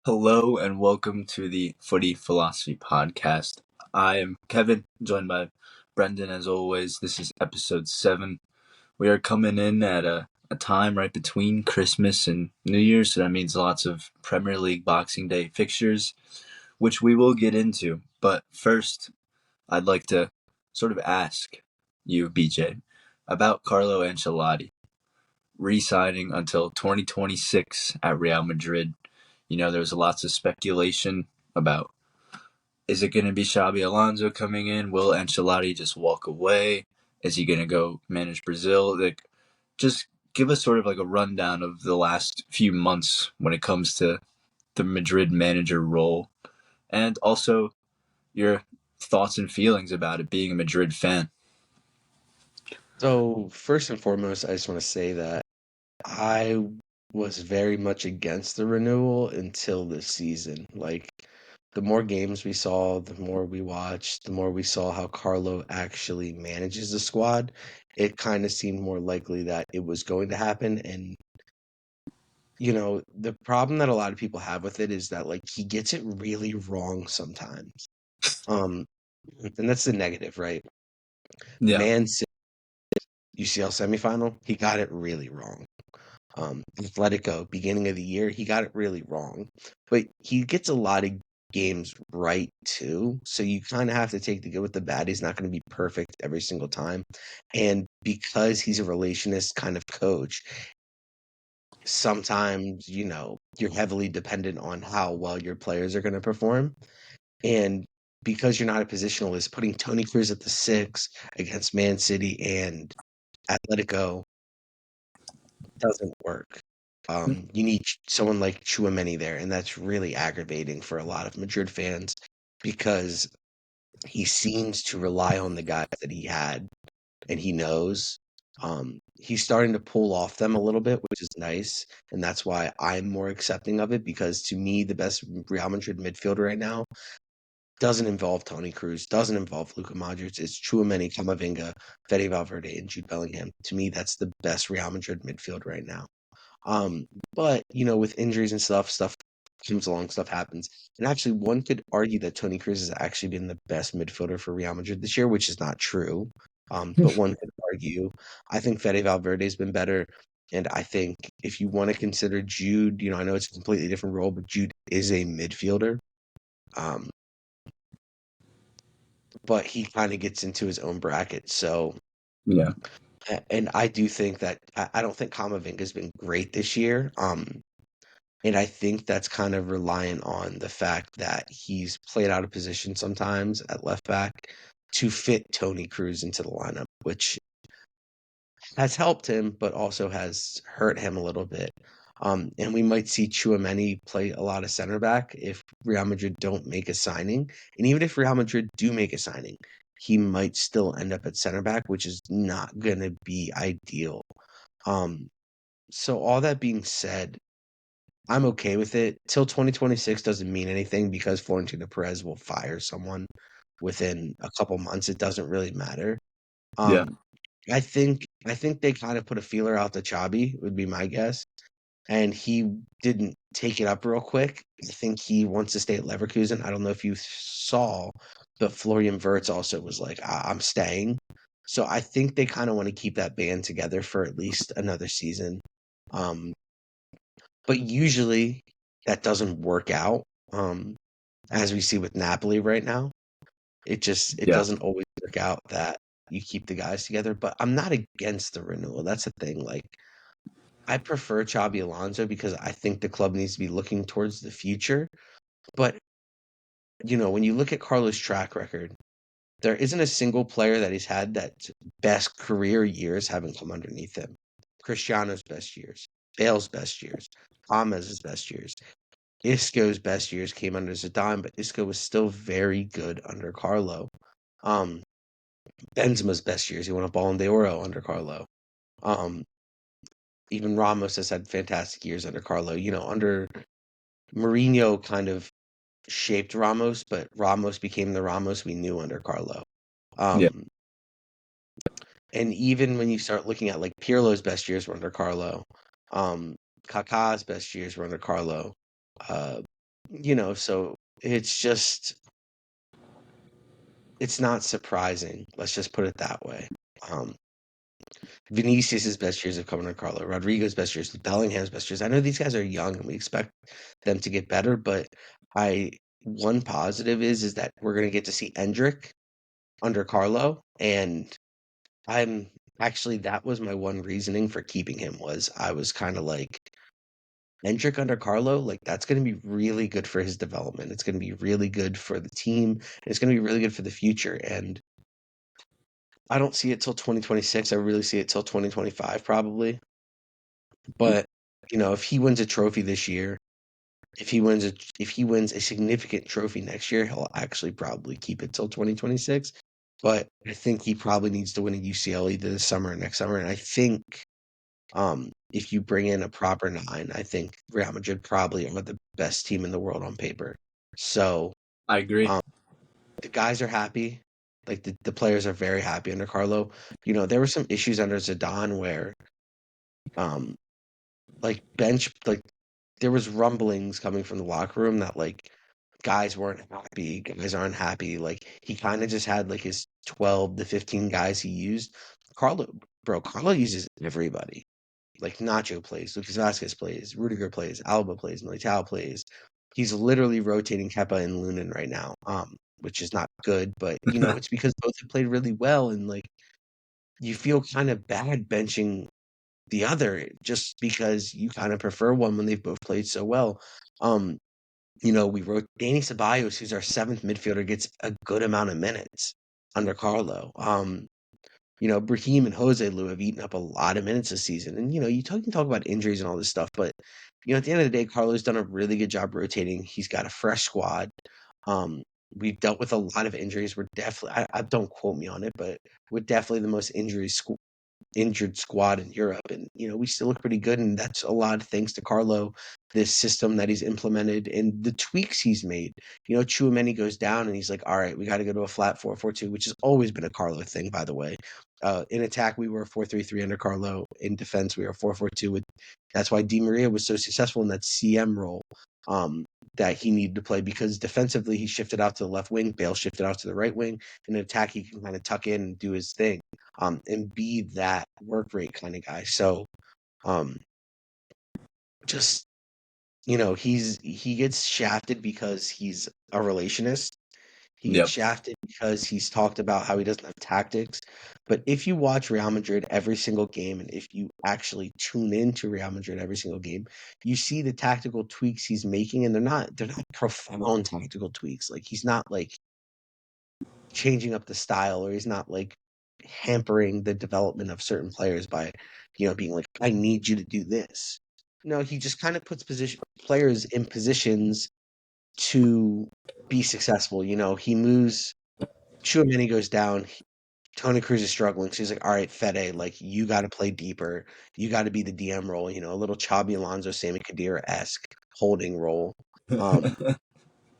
Hello and welcome to the Footy Philosophy Podcast. I am Kevin, joined by Brendan as always. This is episode 7. We are coming in at a time right between Christmas and New Year's, so that means lots of Premier League Boxing Day fixtures, which we will get into. But first, I'd like to sort of ask you, BJ, about Carlo Ancelotti re-signing until 2026 at Real Madrid. There was lots of speculation about, is it going to be Xabi Alonso coming in? Will Ancelotti just walk away? Is he going to go manage Brazil? Just give us sort of like a rundown of the last few months when it comes to the Madrid manager role, and also your thoughts and feelings about it being a Madrid fan. So, first and foremost, I just want to say that I was very much against the renewal until this season. Like, the more games we saw, the more we watched, the more we saw how Carlo actually manages the squad, it kind of seemed more likely that it was going to happen. And, the problem that a lot of people have with it is that, like, he gets it really wrong sometimes. Um, and that's the negative, right? Yeah, Man City UCL semifinal, he got it really wrong. Atletico, beginning of the year, he got it really wrong. But he gets a lot of games right too. So you kind of have to take the good with the bad. He's not going to be perfect every single time. And because he's a relationist kind of coach, sometimes, you're heavily dependent on how well your players are going to perform. And because you're not a positionalist, putting Tony Cruz at the 6 against Man City and Atletico doesn't work. You need someone like Chouameni there, and that's really aggravating for a lot of Madrid fans because he seems to rely on the guys that he had, and he knows. He's starting to pull off them a little bit, which is nice, and that's why I'm more accepting of it because to me, the best Real Madrid midfielder right now doesn't involve Tony Cruz, doesn't involve Luka Modric. It's Chouameni, Camavinga, Fede Valverde, and Jude Bellingham. To me, that's the best Real Madrid midfield right now. But with injuries and stuff comes along, stuff happens. And actually, one could argue that Tony Cruz has actually been the best midfielder for Real Madrid this year, which is not true. But one could argue. I think Fede Valverde's been better. And I think if you want to consider Jude, I know it's a completely different role, but Jude is a midfielder. Um, but he kind of gets into his own bracket. So, yeah, and I do think that I don't think Kamavinga's been great this year. And I think that's kind of reliant on the fact that he's played out of position sometimes at left back to fit Tony Cruz into the lineup, which has helped him, but also has hurt him a little bit. And we might see Chouameni play a lot of center back if Real Madrid don't make a signing. And even if Real Madrid do make a signing, he might still end up at center back, which is not going to be ideal. Um, so all that being said, I'm okay with it. Till 2026 doesn't mean anything because Florentino Perez will fire someone within a couple months. It doesn't really matter. yeah, Um, I think they kind of put a feeler out to Xabi, would be my guess, and he didn't take it up real quick. I think he wants to stay at Leverkusen. I don't know if you saw, but Florian Wirtz also was like, I'm staying. So I think they kind of want to keep that band together for at least another season. Um, but usually that doesn't work out. As we see with Napoli right now, it yeah, doesn't always work out that you keep the guys together. But I'm not against the renewal. That's the thing. Like I prefer Xabi Alonso because I think the club needs to be looking towards the future. But when you look at Carlos' track record, there isn't a single player that he's had that best career years haven't come underneath him. Cristiano's best years, Bale's best years, James' best years. Isco's best years came under Zidane, but Isco was still very good under Carlo. Um, Benzema's best years, he won a Ballon d'Oro under Carlo. Um, even Ramos has had fantastic years under Carlo. Under Mourinho kind of shaped Ramos, but Ramos became the Ramos we knew under Carlo. yeah, Um, and even when you start looking at like Pirlo's best years were under Carlo, um, Kaká's best years were under Carlo. Uh, So it's not surprising. Let's just put it that way. Um, Vinicius' best years have come under Carlo. Rodrigo's best years, Bellingham's best years. I know these guys are young and we expect them to get better, but I one positive is that we're gonna get to see Endrick under Carlo, and I'm actually that was my one reasoning for keeping him was I was kind of like Endrick under Carlo, like that's going to be really good for his development. It's going to be really good for the team. And it's going to be really good for the future. And I don't see it till 2026. I really see it till 2025 probably. But if he wins a trophy this year, if he wins a significant trophy next year, he'll actually probably keep it till 2026. But I think he probably needs to win a UCL either this summer or next summer. And I think if you bring in a proper nine, I think Real Madrid probably are the best team in the world on paper. So I agree. um, the guys are happy. Like the players are very happy under Carlo. There were some issues under Zidane where um like there was rumblings coming from the locker room that like guys weren't happy, guys aren't happy. Like he kind of just had like his 12 to 15 guys he used. Carlo uses everybody. Like Nacho plays, Lucas Vasquez plays, Rudiger plays, Alba plays, Militao plays. He's literally rotating Kepa and Lunin right now, which is not good, but it's because both have played really well, and like you feel kind of bad benching the other just because you kind of prefer one when they've both played so well. Um, we wrote Danny Ceballos, who's our seventh midfielder, gets a good amount of minutes under Carlo. Brahim and Jose Lu have eaten up a lot of minutes this season. And, you can talk about injuries and all this stuff, but, at the end of the day, Carlo's done a really good job rotating. He's got a fresh squad. Um, we've dealt with a lot of injuries. We're definitely, I don't quote me on it, but we're definitely the most injured squad in Europe. And, we still look pretty good. And that's a lot of thanks to Carlo, this system that he's implemented and the tweaks he's made. Chouameni goes down and he's like, all right, we got to go to a flat 4-4-2, which has always been a Carlo thing, by the way. In attack, we were a 4-3-3 under Carlo. In defense, we were a 4-4-2. That's why Di Maria was so successful in that CM role that he needed to play, because defensively, he shifted out to the left wing. Bale shifted out to the right wing. In attack, he can kind of tuck in and do his thing and be that work rate kind of guy. So just, he gets shafted because he's a relationist. He gets Yep. shafted because he's talked about how he doesn't have tactics. But if you watch Real Madrid every single game, and if you actually tune into Real Madrid every single game, you see the tactical tweaks he's making, and they're not profound tactical tweaks. Like he's not like changing up the style, or he's not like hampering the development of certain players by, being like, I need you to do this. No, he just kind of puts players in positions to be successful. He moves. Chouameni goes down. Tony Cruz is struggling. So he's like, all right, Fede, like, you got to play deeper. You got to be the DM role, a little Xabi Alonso, Sammy Khedira-esque holding role.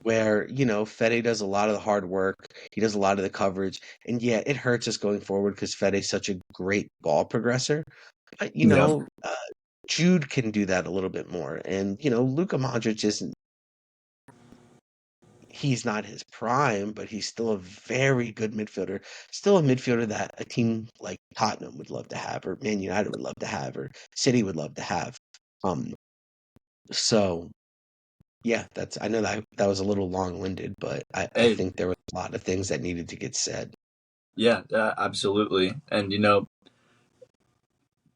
Where, Fede does a lot of the hard work. He does a lot of the coverage. And yeah, it hurts us going forward because Fede's such a great ball progressor. But, Yep. Jude can do that a little bit more. And, Luka Modric isn't, he's not his prime, but he's still a very good midfielder. Still a midfielder that a team like Tottenham would love to have, or Man United would love to have, or City would love to have. Um, so yeah, I know that was a little long-winded, but I Hey, think there was a lot of things that needed to get said. yeah, absolutely. And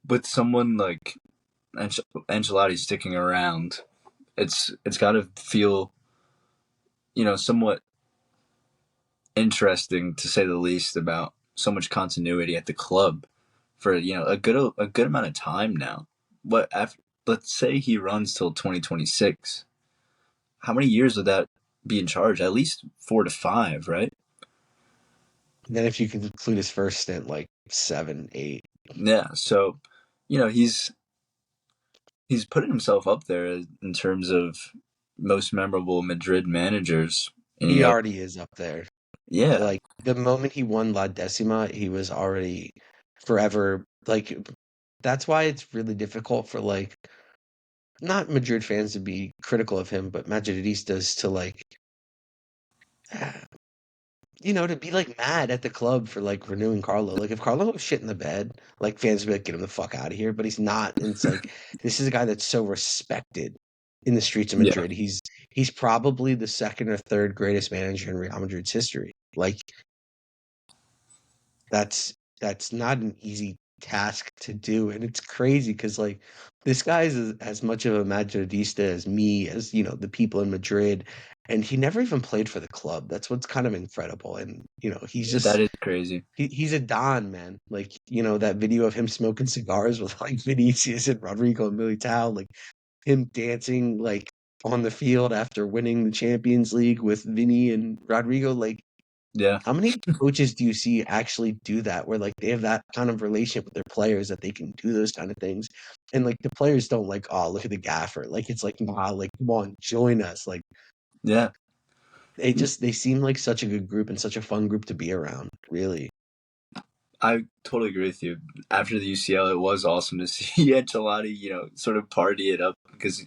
with someone like Ancelotti sticking around, it's got to feel somewhat interesting to say the least about so much continuity at the club for a good amount of time now. But let's say he runs till 2026. How many years would that be in charge? At least 4 to 5, right? And then if you can include his first stint, like 7, 8, Yeah. So, he's putting himself up there in terms of most memorable Madrid managers. And he already is up there. yeah, Like the moment he won La Decima, he was already forever like. That's why it's really difficult for like not Madrid fans to be critical of him, but Madridistas to like, to be like mad at the club for like renewing Carlo. Like if Carlo was shit in the bed, like fans would be like, get him the fuck out of here. But he's not. And it's like this is a guy that's so respected in the streets of Yeah, Madrid. He's probably the second or third greatest manager in Real Madrid's history. Like that's not an easy task to do, and it's crazy because like this guy is as much of a Madridista as me, as the people in Madrid, and he never even played for the club. That's what's kind of incredible, and he's that just is crazy. he's a don, man. Like that video of him smoking cigars with like Vinicius and Rodrigo and Militao, like him dancing like on the field after winning the Champions League with Vinny and Rodrigo, like Yeah, how many coaches do you see actually do that where like they have that kind of relationship with their players that they can do those kind of things? And like the players don't like, oh, look at the gaffer. Like it's like, nah, like come on, join us. Like yeah. they seem like such a good group and such a fun group to be around, really. I totally agree with you. After the UCL, it was awesome to see Ancelotti, sort of party it up because,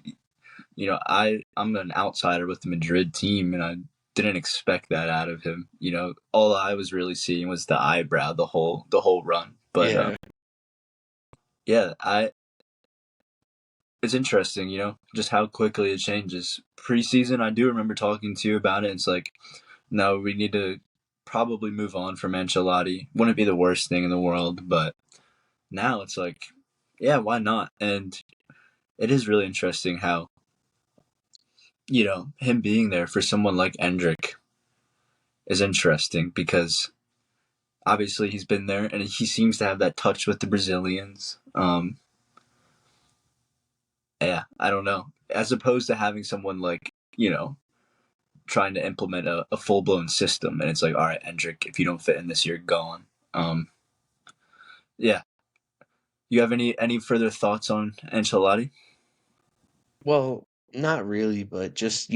I'm an outsider with the Madrid team, and I didn't expect that out of him. All I was really seeing was the eyebrow the whole run. But Yeah. yeah, it's interesting, just how quickly it changes. Preseason, I do remember talking to you about it. It's like, no, we need to probably move on from Ancelotti. Wouldn't be the worst thing in the world, but now it's like, yeah, why not? And it is really interesting how, him being there for someone like Endrick is interesting because obviously he's been there and he seems to have that touch with the Brazilians. Yeah, I don't know. As opposed to having someone like, trying to implement a full blown system and it's like, all right, Endrick, if you don't fit in this, you're gone. Yeah. You have any further thoughts on Ancelotti? Well, not really, but just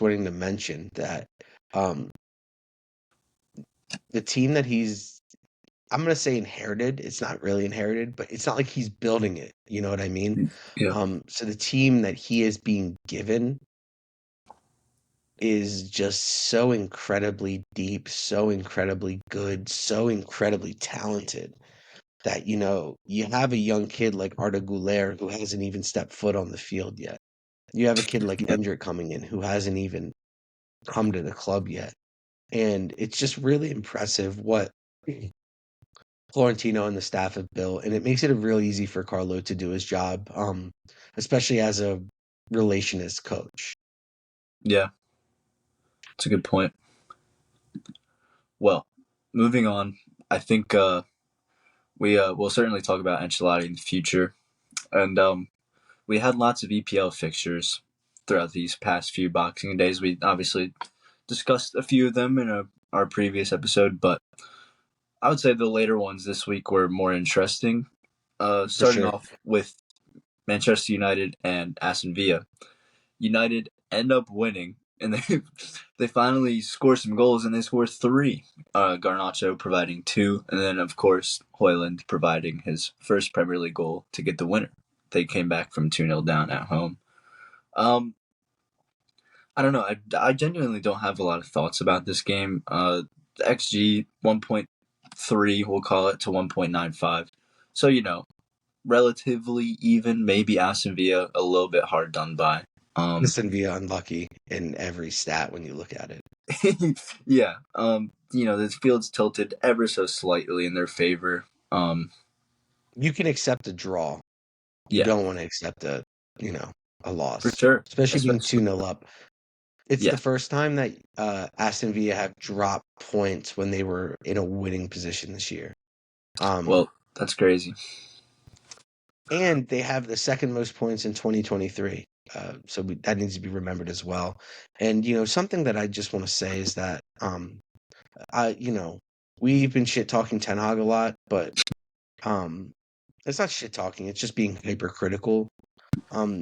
wanting to mention that um the team that he's I'm gonna say inherited. It's not really inherited, but it's not like he's building it. You know what I mean? Yeah. So the team that he is being given is just so incredibly deep, so incredibly good, so incredibly talented that you have a young kid like Arda Güler who hasn't even stepped foot on the field yet. You have a kid like Yeah. Endrick coming in who hasn't even come to the club yet, and it's just really impressive what Florentino and the staff have built, and it makes it real easy for Carlo to do his job, especially as a relationist coach. Yeah. It's a good point. Well, moving on, I think we will certainly talk about Ancelotti in the future. And we had lots of EPL fixtures throughout these past few Boxing Days. We obviously discussed a few of them in our previous episode, but I would say the later ones this week were more interesting. For Starting sure. off with Manchester United and Aston Villa. United end up winning, and they finally score some goals, and they score three. Garnacho providing two, and then of course Højlund providing his first Premier League goal to get the winner. They came back from 2-0 down at home. Um, I don't know. I genuinely don't have a lot of thoughts about this game. The XG 1.3, we'll call it, to 1.95. So, relatively even. Maybe Aston Villa a little bit hard done by. Listen, Villa unlucky in every stat when you look at it. Yeah. The field's tilted ever so slightly in their favor. You can accept a draw. You Yeah, don't want to accept a for loss, sure. especially being Especially, 2-0 up. It's yeah. the first time that Aston Villa have dropped points when they were in a winning position this year. Well, that's crazy. And they have the second most points in 2023. That needs to be remembered as well. And something that I just want to say is that I we've been shit talking Ten Hag a lot, but um, it's not shit talking. It's just being hypercritical.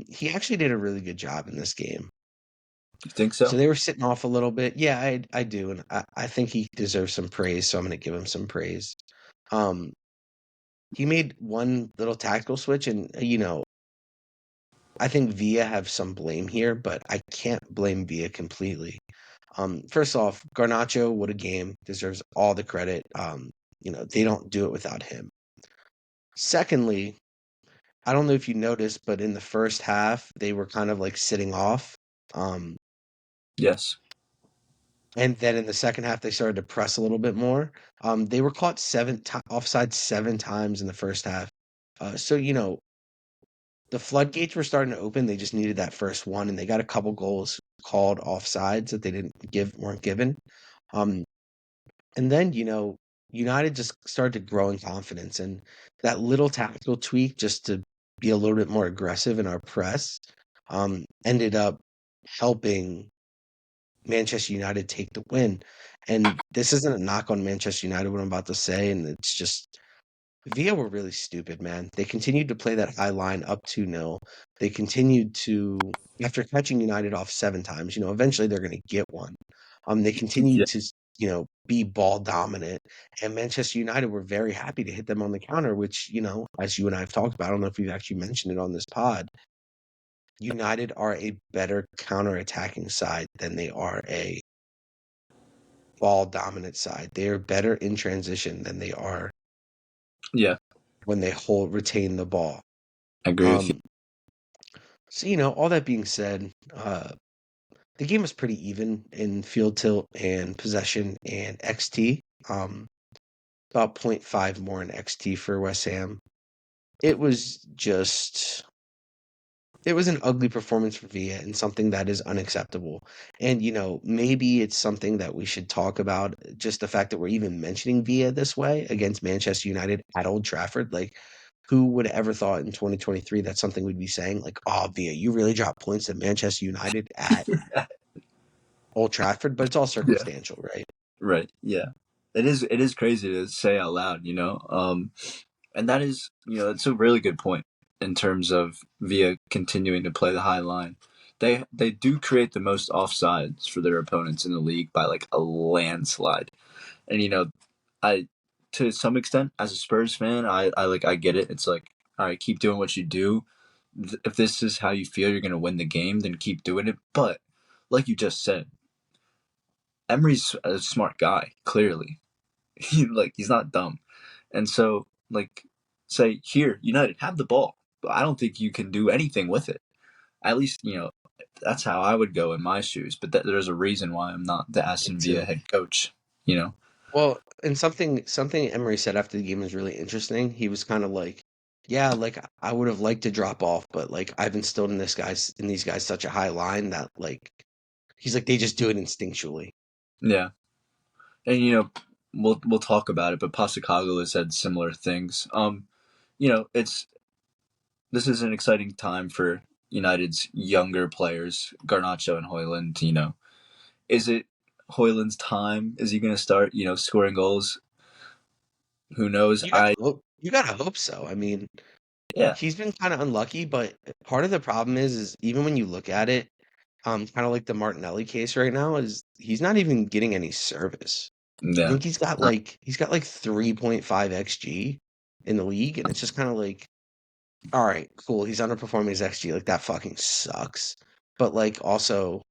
He actually did a really good job in this game. You think So so? they were sitting off a little bit. Yeah, I do, and I think he deserves some praise. So I'm going to give him some praise. Um, he made one little tactical switch, and I think Villa have some blame here, but I can't blame Villa completely. First off, Garnacho, what a game, deserves all the credit. They don't do it without him. Secondly, I don't know if you noticed, but in the first half, they were kind of like sitting off. Um, Yes. and then in the second half, they started to press a little bit more. They were caught offside 7 times in the first half. So the floodgates were starting to open. They just needed that first one, and they got a couple goals called offsides that they weren't given. Um, and then United just started to grow in confidence, and that little tactical tweak just to be a little bit more aggressive in our press ended up helping Manchester United take the win. And this isn't a knock on Manchester United, what I'm about to say, and it's just Villa were really stupid, man. They continued to play that high line up 2-0. They continued to, after catching United off 7 times, eventually they're going to get one. They Yeah. continued to, be ball dominant. And Manchester United were very happy to hit them on the counter, which, as you and I have talked about, I don't know if we've actually mentioned it on this pod. United are a better counter-attacking side than they are a ball dominant side. They are better in transition than they are Yeah. when they retain the ball. I agree with you. Um, so all that being said, the game was pretty even in field tilt and possession and XT. About zero point 0.5 more in XT for West Ham. It was just it was an ugly performance for Villa and something that is unacceptable. And maybe it's something that we should talk about. Just the fact that we're even mentioning Villa this way against Manchester United at Old Trafford, like. Who would have ever thought in 2023 that's something we'd be saying? Like, oh, Villa, you really dropped points to Manchester United at Old Trafford, but it's all Yeah. circumstantial, right? Right. Yeah. It is crazy to say out loud, and that is, it's a really good point in terms of Villa continuing to play the high line. They do create the most offsides for their opponents in the league by like a landslide. And I to some extent as a Spurs fan, I get it. It's like, all right, keep doing what you do. If this is how you feel you're going to win the game, then keep doing it. But like you just said, Emery's a smart guy, clearly. He's not dumb. And so, say, here, United, have the ball. But I don't think you can do anything with it. At least, that's how I would go in my shoes. But there's a reason why I'm not the Me Aston Villa too. head coach, you know? Well, and something Emery said after the game was really interesting. He was kind of like, "Yeah, like I would have liked to drop off, but like I've instilled in these guys such a high line that like he's like they just do it instinctually." Yeah. And, we'll talk about it, but Pasacaglu has said similar things. It's this is an exciting time for United's younger players, Garnacho and Hoyland. Is it Hoyland's time? Is he going to start, scoring goals? Who knows? You gotta hope so. I mean, Yeah, he's been kind of unlucky, but part of the problem is even when you look at it, kind of like the Martinelli case right now, is he's not even getting any service. I yeah, think he's got like 3.5 XG in the league, and it's just kind of like, all right, cool. He's underperforming his XG. Like that fucking sucks. But like also,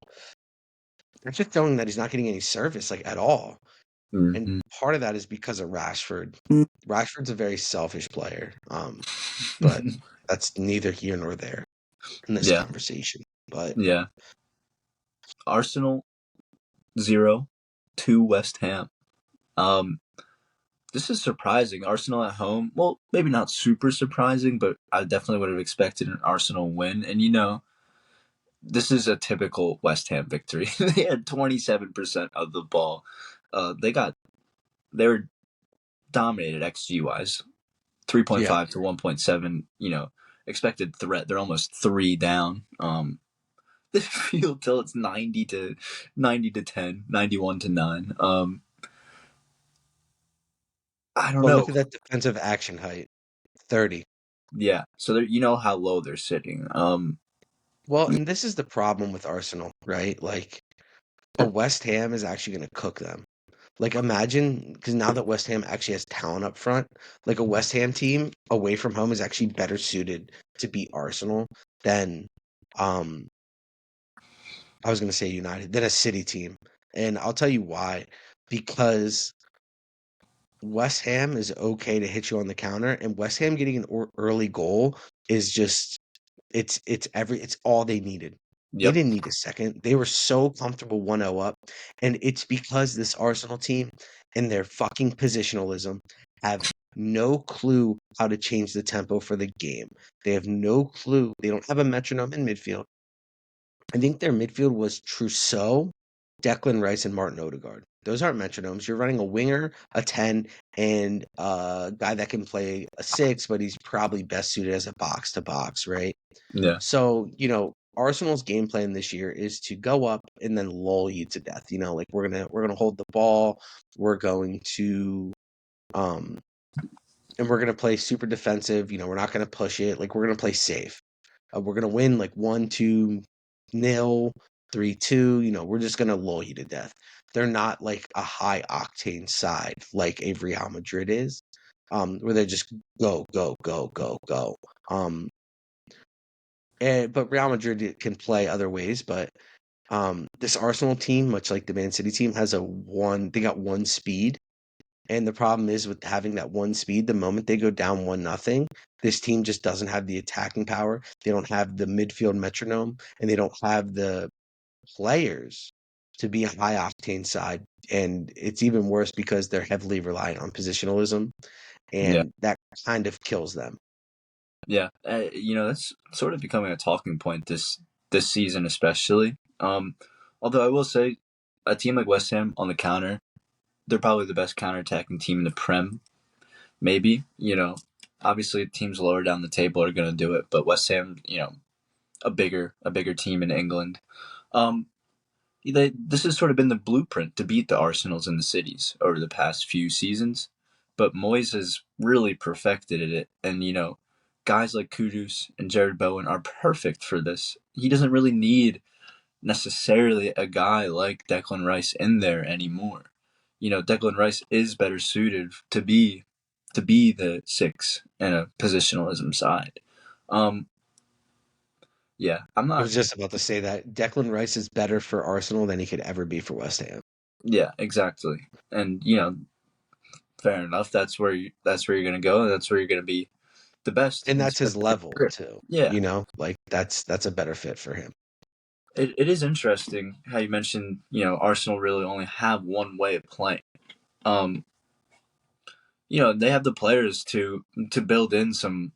that's just showing that he's not getting any service like at all. And mm-hmm. part of that is because of Rashford. Rashford's a very selfish player. But that's neither here nor there in this Yeah, conversation. But yeah. Arsenal 0-2 West Ham. Um, this is surprising. Arsenal at home. Well, maybe not super surprising, but I definitely would have expected an Arsenal win. And this is a typical West Ham victory. They had 27% of the ball. They were dominated XG wise, yeah, 3.5 to 1.7. Expected threat. They're almost 3 down. The field till it's 90 to 10, 91 to 9. I don't but know. look at that defensive action height, 30. Yeah, so you know how low they're sitting. Well, and this is the problem with Arsenal, right? Like a West Ham is actually going to cook them. Like imagine because now that West Ham actually has talent up front, like a West Ham team away from home is actually better suited to beat Arsenal than Um, I was going to say United, than a City team. And I'll tell you why. Because West Ham is okay to hit you on the counter, and West Ham getting an early goal is just it's all they needed. They Yep. didn't need a second. They were so comfortable 1-0 up, and it's because this Arsenal team and their fucking positionalism have no clue how to change the tempo for the game. They have no clue. They don't have a metronome in midfield. I think their midfield was Trousseau, Declan Rice, and Martin Odegaard. Those aren't metronomes. You're running a winger, a 10, and a guy that can play a 6, but he's probably best suited as a box to box, right? Yeah. So, Arsenal's game plan this year is to go up and then lull you to death. Like we're gonna hold the ball, we're going to um and we're gonna play super defensive. We're not gonna push it. Like we're gonna play safe. We're gonna win like 1-2-0, 3-2. We're just gonna lull you to death. They're not like a high octane side like a Real Madrid is, where they just go, go, go, go, go. But Real Madrid can play other ways. But this Arsenal team, much like the Man City team, they got one speed. And the problem is with having that one speed, the moment they go down 1-0, this team just doesn't have the attacking power. They don't have the midfield metronome, and they don't have the players to be a high octane side. And it's even worse because they're heavily reliant on positionalism, Yeah. and that kind of kills them. Yeah. That's sort of becoming a talking point this season, especially. Although I will say, a team like West Ham on the counter, they're probably the best counterattacking team in the Prem. Maybe, obviously teams lower down the table are going to do it, but West Ham, a bigger team in England. Um, this has sort of been the blueprint to beat the Arsenals and the Cities over the past few seasons, but Moyes has really perfected it, and guys like Kudus and Jared Bowen are perfect for this. He doesn't really need necessarily a guy like Declan Rice in there anymore. Declan Rice is better suited to be the 6 in a positionalism side. Um, yeah, I'm I not. was just about to say that Declan Rice is better for Arsenal than he could ever be for West Ham. Yeah, exactly. And fair enough. That's where you're gonna go. And that's where you're gonna be the best. And And that's his level too. yeah, Like that's a better fit for him. it is interesting how you mentioned Arsenal really only have one way of playing. Um, they have the players to build in some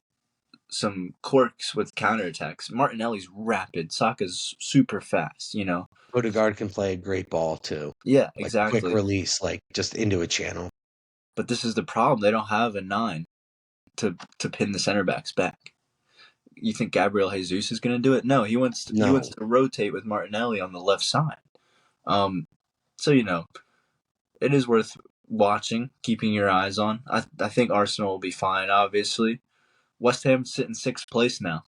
quirks with counterattacks. Martinelli's rapid. Saka's super fast. Odegaard can play a great ball too. Yeah, Like quick exactly. release, like just into a channel. But this is the problem. They don't have a 9 to pin the center backs back. You think Gabriel Jesus is going to do it? No, he wants No. to rotate with Martinelli on the left side. Um, so it is worth watching, keeping your eyes on. I think Arsenal will be fine. Obviously, West Ham's sitting 6th place now.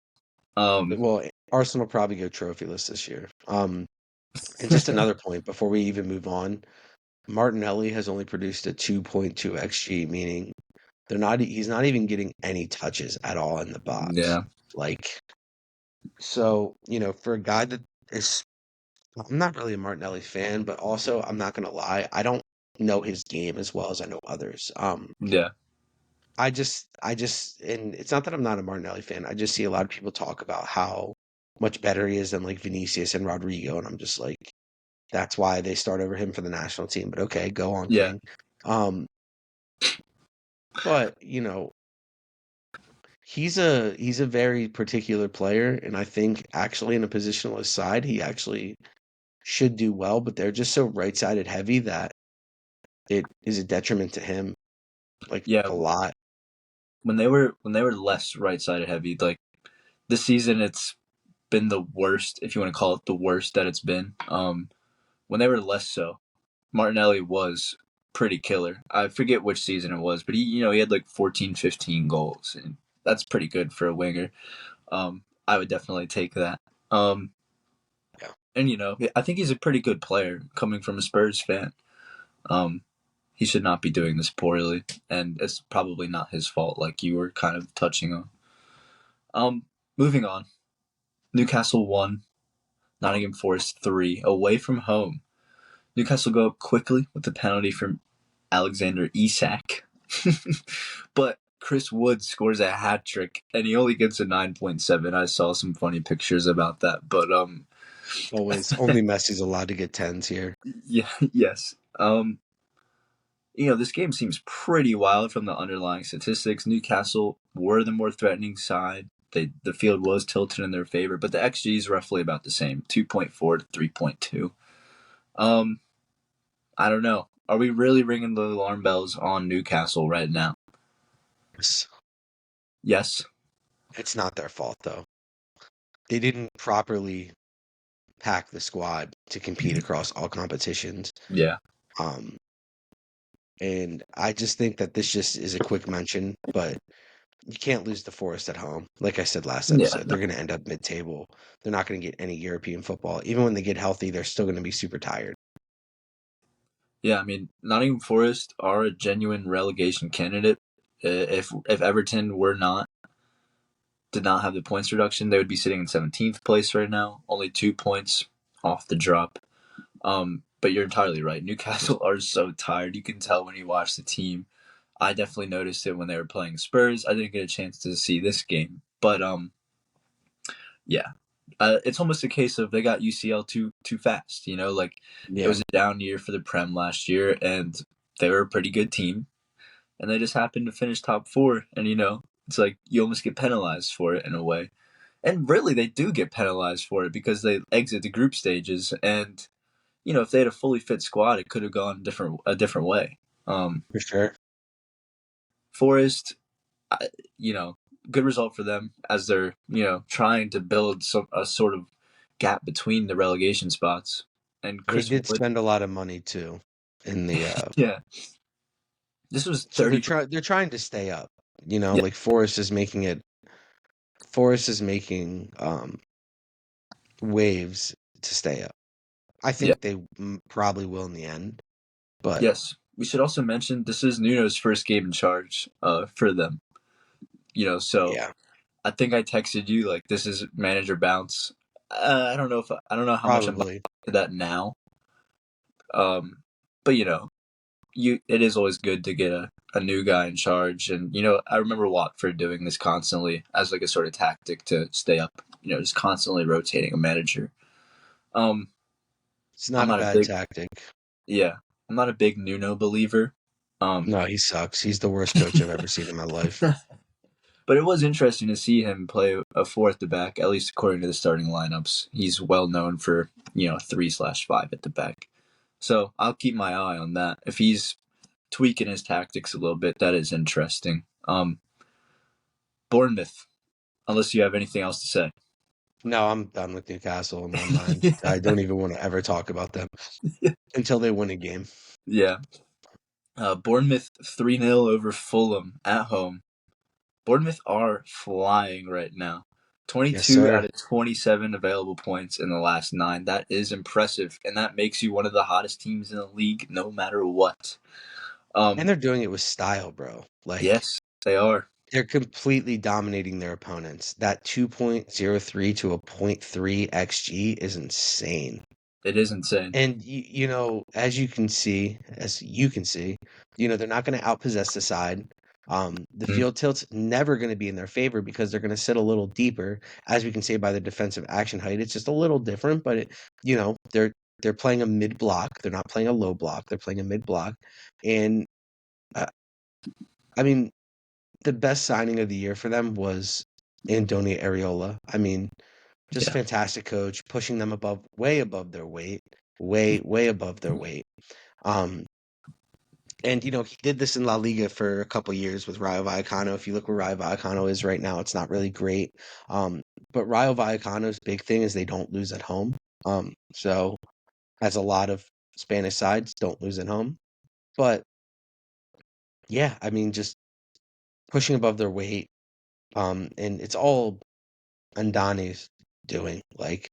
Well, Arsenal probably go trophyless this year. And just another point before we even move on, Martinelli has only produced a 2.2 xG, meaning he's not even getting any touches at all in the box. Yeah, Like, so, for a guy that is, I'm not really a Martinelli fan, but also I'm not gonna lie, I don't know his game as well as I know others. yeah, And it's not that I'm not a Martinelli fan. I just see a lot of people talk about how much better he is than like Vinicius and Rodrigo, and I'm just like, that's why they start over him for the national team. But okay, go on, yeah, King. Um, but he's a very particular player, and I think actually in a positionless side, he actually should do well. But they're just so right-sided heavy that it is a detriment to him, like yeah. a lot. When they were less right-sided heavy, like this season, it's been the worst, if you want to call it the worst that it's been. When they were less so, Martinelli was pretty killer. I forget which season it was, but he had like 14, 15 goals, and that's pretty good for a winger. I would definitely take that. Um, Yeah. and I think he's a pretty good player coming from a Spurs fan. Um, he should not be doing this poorly, and it's probably not his fault, like you were kind of touching on. Moving on. Newcastle 1, Nottingham Forest 3, away from home. Newcastle go up quickly with the penalty from Alexander Isak. But Chris Wood scores a hat trick, and he only gets a 9.7. I saw some funny pictures about that, but Always, only Messi's allowed to get tens here. yeah, yes. This game seems pretty wild from the underlying statistics. Newcastle were the more threatening side. The field was tilted in their favor, but the XG is roughly about the same, 2.4 to 3.2. I don't know. Are we really ringing the alarm bells on Newcastle right now? Yes. It's not their fault, though. They didn't properly pack the squad to compete across all competitions. Yeah. And I just think that this just is a quick mention, but you can't lose the Forest at home. Like I said last Yeah. episode, they're going to end up mid-table. They're not going to get any European football. Even when they get healthy, they're still going to be super tired. Yeah, I mean, Nottingham Forest are a genuine relegation candidate. If Everton did not have the points reduction, they would be sitting in 17th place right now, only 2 points off the drop. But you're entirely right. Newcastle are so tired. You can tell when you watch the team. I definitely noticed it when they were playing Spurs. I didn't get a chance to see this game, but yeah, it's almost a case of they got UCL too fast. Like it was a down year for the Prem last year, and they were a pretty good team, and they just happened to finish top 4. And it's like you almost get penalized for it in a way, and really they do get penalized for it because they exit the group stages, and if they had a fully fit squad, it could have gone a different way. For sure. Forest, good result for them as they're trying to build a sort of gap between the relegation spots. And They Chris did Wood, spend a lot of money too in the yeah, this was so 30. they're trying to stay up. Yeah, Like Forest is making waves to stay up. I yeah, think they probably will in the end, but yes. We should also mention this is Nuno's first game in charge for them. So yeah, I think I texted you like this is manager bounce. I don't know how much I'm buying probably. into that now. But it is always good to get a new guy in charge. And, I remember Watford doing this constantly as like a sort of tactic to stay up, just constantly rotating a manager. Um, It's I'm not a not a bad big, tactic. yeah, I'm not a big Nuno believer. Um, No, he sucks. He's the worst coach I've ever seen in my life. but it was interesting to see him play a four at the back, at least according to the starting lineups. He's well known for, 3/5 at the back. So I'll keep my eye on that. If he's tweaking his tactics a little bit, that is interesting. Bournemouth, unless you have anything else to say. No, I'm done with Newcastle in my mind. I don't even want to ever talk about them until they win a game. Yeah. Bournemouth 3-0 over Fulham at home. Bournemouth are flying right now. Yes, 22 out sir. of 27 available points in the last 9. That is impressive, and that makes you one of the hottest teams in the league no matter what. And they're doing it with style, bro. Like, Yes, they are. they're completely dominating their opponents. That 2.03 to a .3 XG is insane. It is insane. And as you can see, they're not going to outpossess the side. The Mm, field tilt's never going to be in their favor because they're going to sit a little deeper, as we can say by the defensive action height. It's just a little different, but they're playing a mid block. They're not playing a low block. They're playing a mid block, and uh, I mean, the best signing of the year for them was Antonio Areola. I mean, just yeah. fantastic coach, pushing them way above their weight, way above their weight. Um, and he did this in La Liga for a couple years with Rayo Vallecano. If you look where Rayo Vallecano is right now, it's not really great. But Rayo Vallecano's big thing is they don't lose at home. So as a lot of Spanish sides don't lose at home. But yeah, I mean, just pushing above their weight. And it's all Andani's doing. Like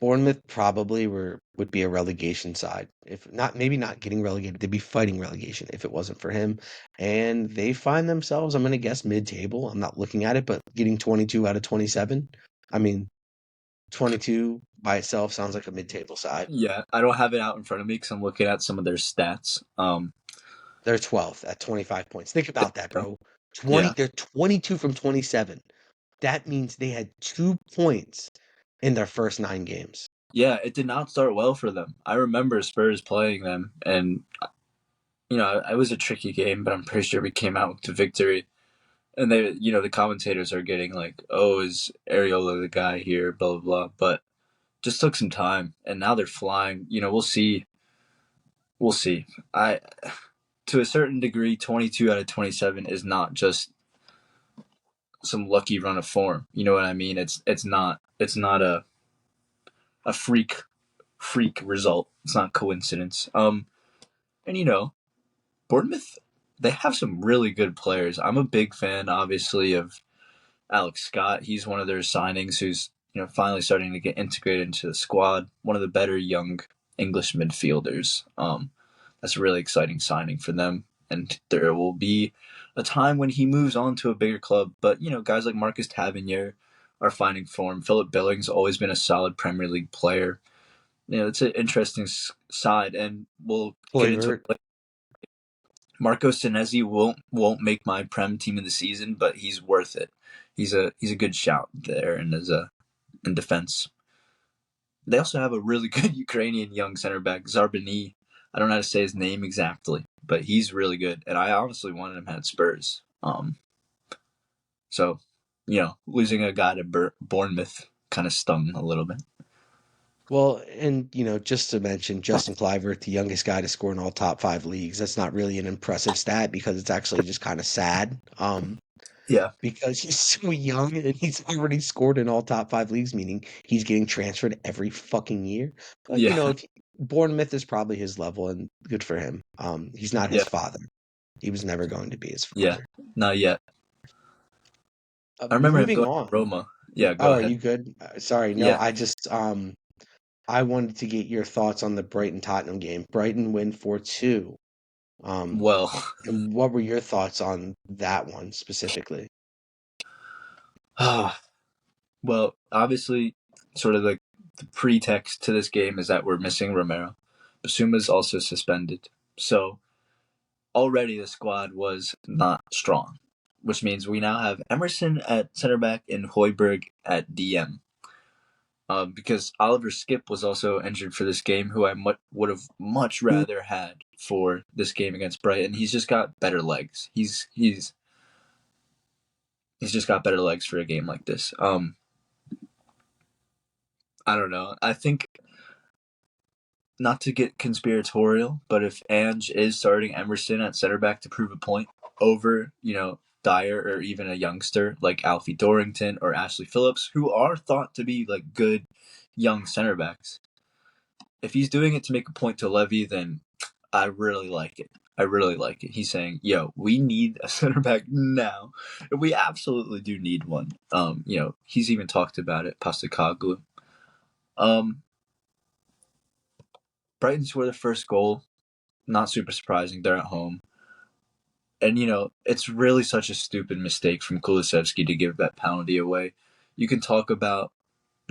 Bournemouth probably would be a relegation side. If not, maybe not getting relegated, they'd be fighting relegation if it wasn't for him. And they find themselves, I'm going to guess, mid-table. I'm not looking at it, but getting 22 out of 27. I mean, 22 by itself sounds like a mid-table side. Yeah, I don't have it out in front of me because I'm looking at some of their stats. They're 12th at 25 points. Think about that, bro. Yeah. They're 22 from 27. That means they had 2 points in their first 9 games. Yeah, it did not start well for them. I remember Spurs playing them, and it was a tricky game, but I'm pretty sure we came out to victory. And the commentators are getting like, "Oh, is Areola the guy here?" Blah blah blah. But just took some time, and now they're flying. We'll see. We'll see. To a certain degree, 22 out of 27 is not just some lucky run of form. You know what I mean? It's not a freak result. It's not coincidence. And Bournemouth, they have some really good players. I'm a big fan, obviously, of Alex Scott. He's one of their signings who's finally starting to get integrated into the squad. One of the better young English midfielders. That's a really exciting signing for them. And there will be a time when he moves on to a bigger club. But guys like Marcus Tavernier are finding form. Philip Billings always been a solid Premier League player. It's an interesting side, and we'll get into it later. Marco Senesi won't make my Prem team of the season, but he's worth it. He's a good shout there, and in defense. They also have a really good Ukrainian young center back, Zarbani. I don't know how to say his name exactly, but he's really good, and I honestly wanted him at Spurs. So, losing a guy to Bournemouth kind of stung a little bit. Well, and just to mention, Justin Kluivert, the youngest guy to score in all top 5 leagues. That's not really an impressive stat because it's actually just kind of sad. Yeah. Because he's so young and he's already scored in all top 5 leagues, meaning he's getting transferred every fucking year. But Yeah. if Bournemouth is probably his level, and good for him. He's not his Yeah. father. He was never going to be his Yeah. father. Not yet. I remember him Moving going on. to Roma. Yeah, Oh, go are ahead. you good? Sorry, no, Yeah. I just I wanted to get your thoughts on the Brighton Tottenham game. Brighton win 4-2. Well, And what were your thoughts on that one specifically? well, obviously, sort of the pretext to this game is that we're missing Romero. Basuma's also suspended. So already the squad was not strong, which means we now have Emerson at center back and Højbjerg at DM. Because Oliver Skip was also injured for this game, who I would have much rather had for this game against Brighton. He's just got better legs. He's just got better legs for a game like this. I don't know. I think, not to get conspiratorial, but if Ange is starting Emerson at center back to prove a point over, Dyer or even a youngster like Alfie Dorrington or Ashley Phillips, who are thought to be like good young center backs, if he's doing it to make a point to Levy, then I really like it. I really like it. He's saying, "Yo, we need a center back now. We absolutely do need one." He's even talked about it. Pastakoglu. Brighton scored the first goal. Not super surprising. They're at home. And, it's really such a stupid mistake from Kulusevski to give that penalty away. You can talk about,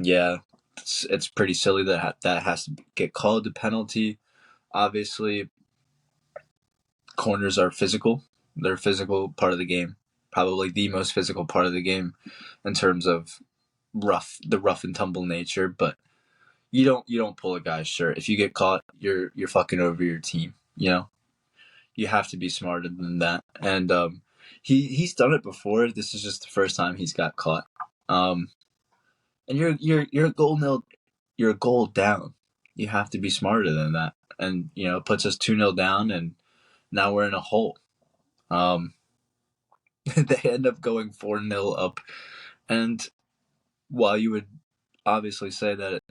yeah, it's pretty silly that has to get called a penalty. Obviously, corners are physical. They're a physical part of the game. Probably the most physical part of the game in terms of the rough and tumble nature. But you don't pull a guy's shirt. If you get caught, you're fucking over your team. You have to be smarter than that. And he's done it before. This is just the first time he's got caught. And you're a goal down. You have to be smarter than that. And it puts us 2-0 down, and now we're in a hole. They end up going 4-0 up. And while you would obviously say that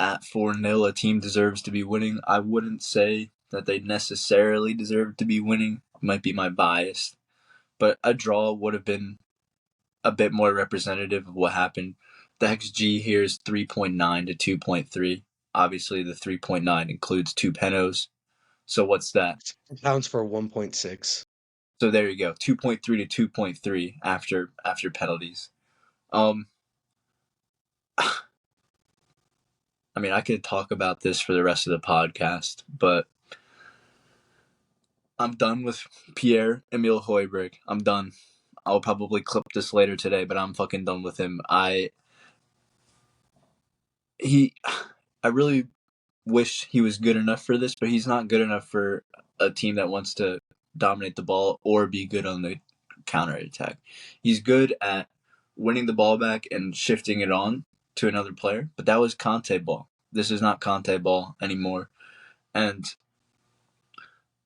at 4-0 a team deserves to be winning, I wouldn't say that they necessarily deserve to be winning. Might be my bias. But a draw would have been a bit more representative of what happened. The XG here is 3.9 to 2.3. Obviously, the 3.9 includes 2 penos. So what's that? It counts for 1.6. So there you go, 2.3 to 2.3 after penalties. Um, I mean, I could talk about this for the rest of the podcast, but I'm done with Pierre-Emile Højbjerg. I'm done. I'll probably clip this later today, but I'm fucking done with him. I really wish he was good enough for this, but he's not good enough for a team that wants to dominate the ball or be good on the counter attack. He's good at winning the ball back and shifting it on to another player, but that was Conte ball. This is not Conte ball anymore. And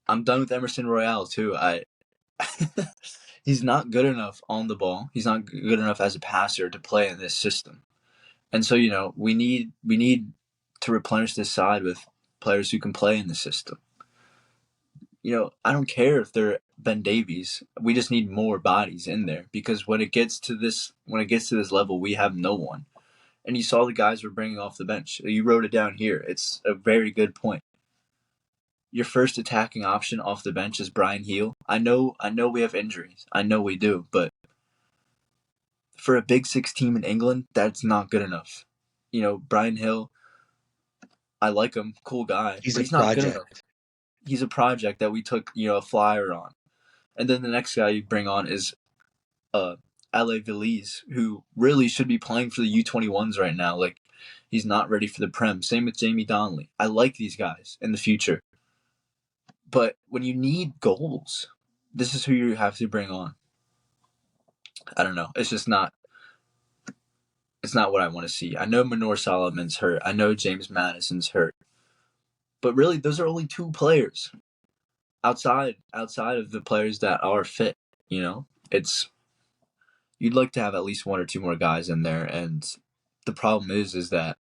I'm done with Emerson Royale too. He's not good enough on the ball. He's not good enough as a passer to play in this system. And so, we need to replenish this side with players who can play in the system. I don't care if they're Ben Davies. We just need more bodies in there because when it gets to this level, we have no one. And you saw the guys we're bringing off the bench. You wrote it down here. It's a very good point. Your first attacking option off the bench is Brian Heel. I know we have injuries. I know we do, but for a Big Six team in England, that's not good enough. Brian Hill, I like him, cool guy, He's but a he's not good enough. project. He's a project that we took, a flyer on. And then the next guy you bring on is Ale Villiers, who really should be playing for the U21s right now. Like, he's not ready for the Prem. Same with Jamie Donnelly. I like these guys in the future. But when you need goals, this is who you have to bring on. I don't know. It's just not what I want to see. I know Manor Solomon's hurt. I know James Madison's hurt. But really, those are only two players outside of the players that are fit. It's you'd like to have at least one or two more guys in there, and the problem is that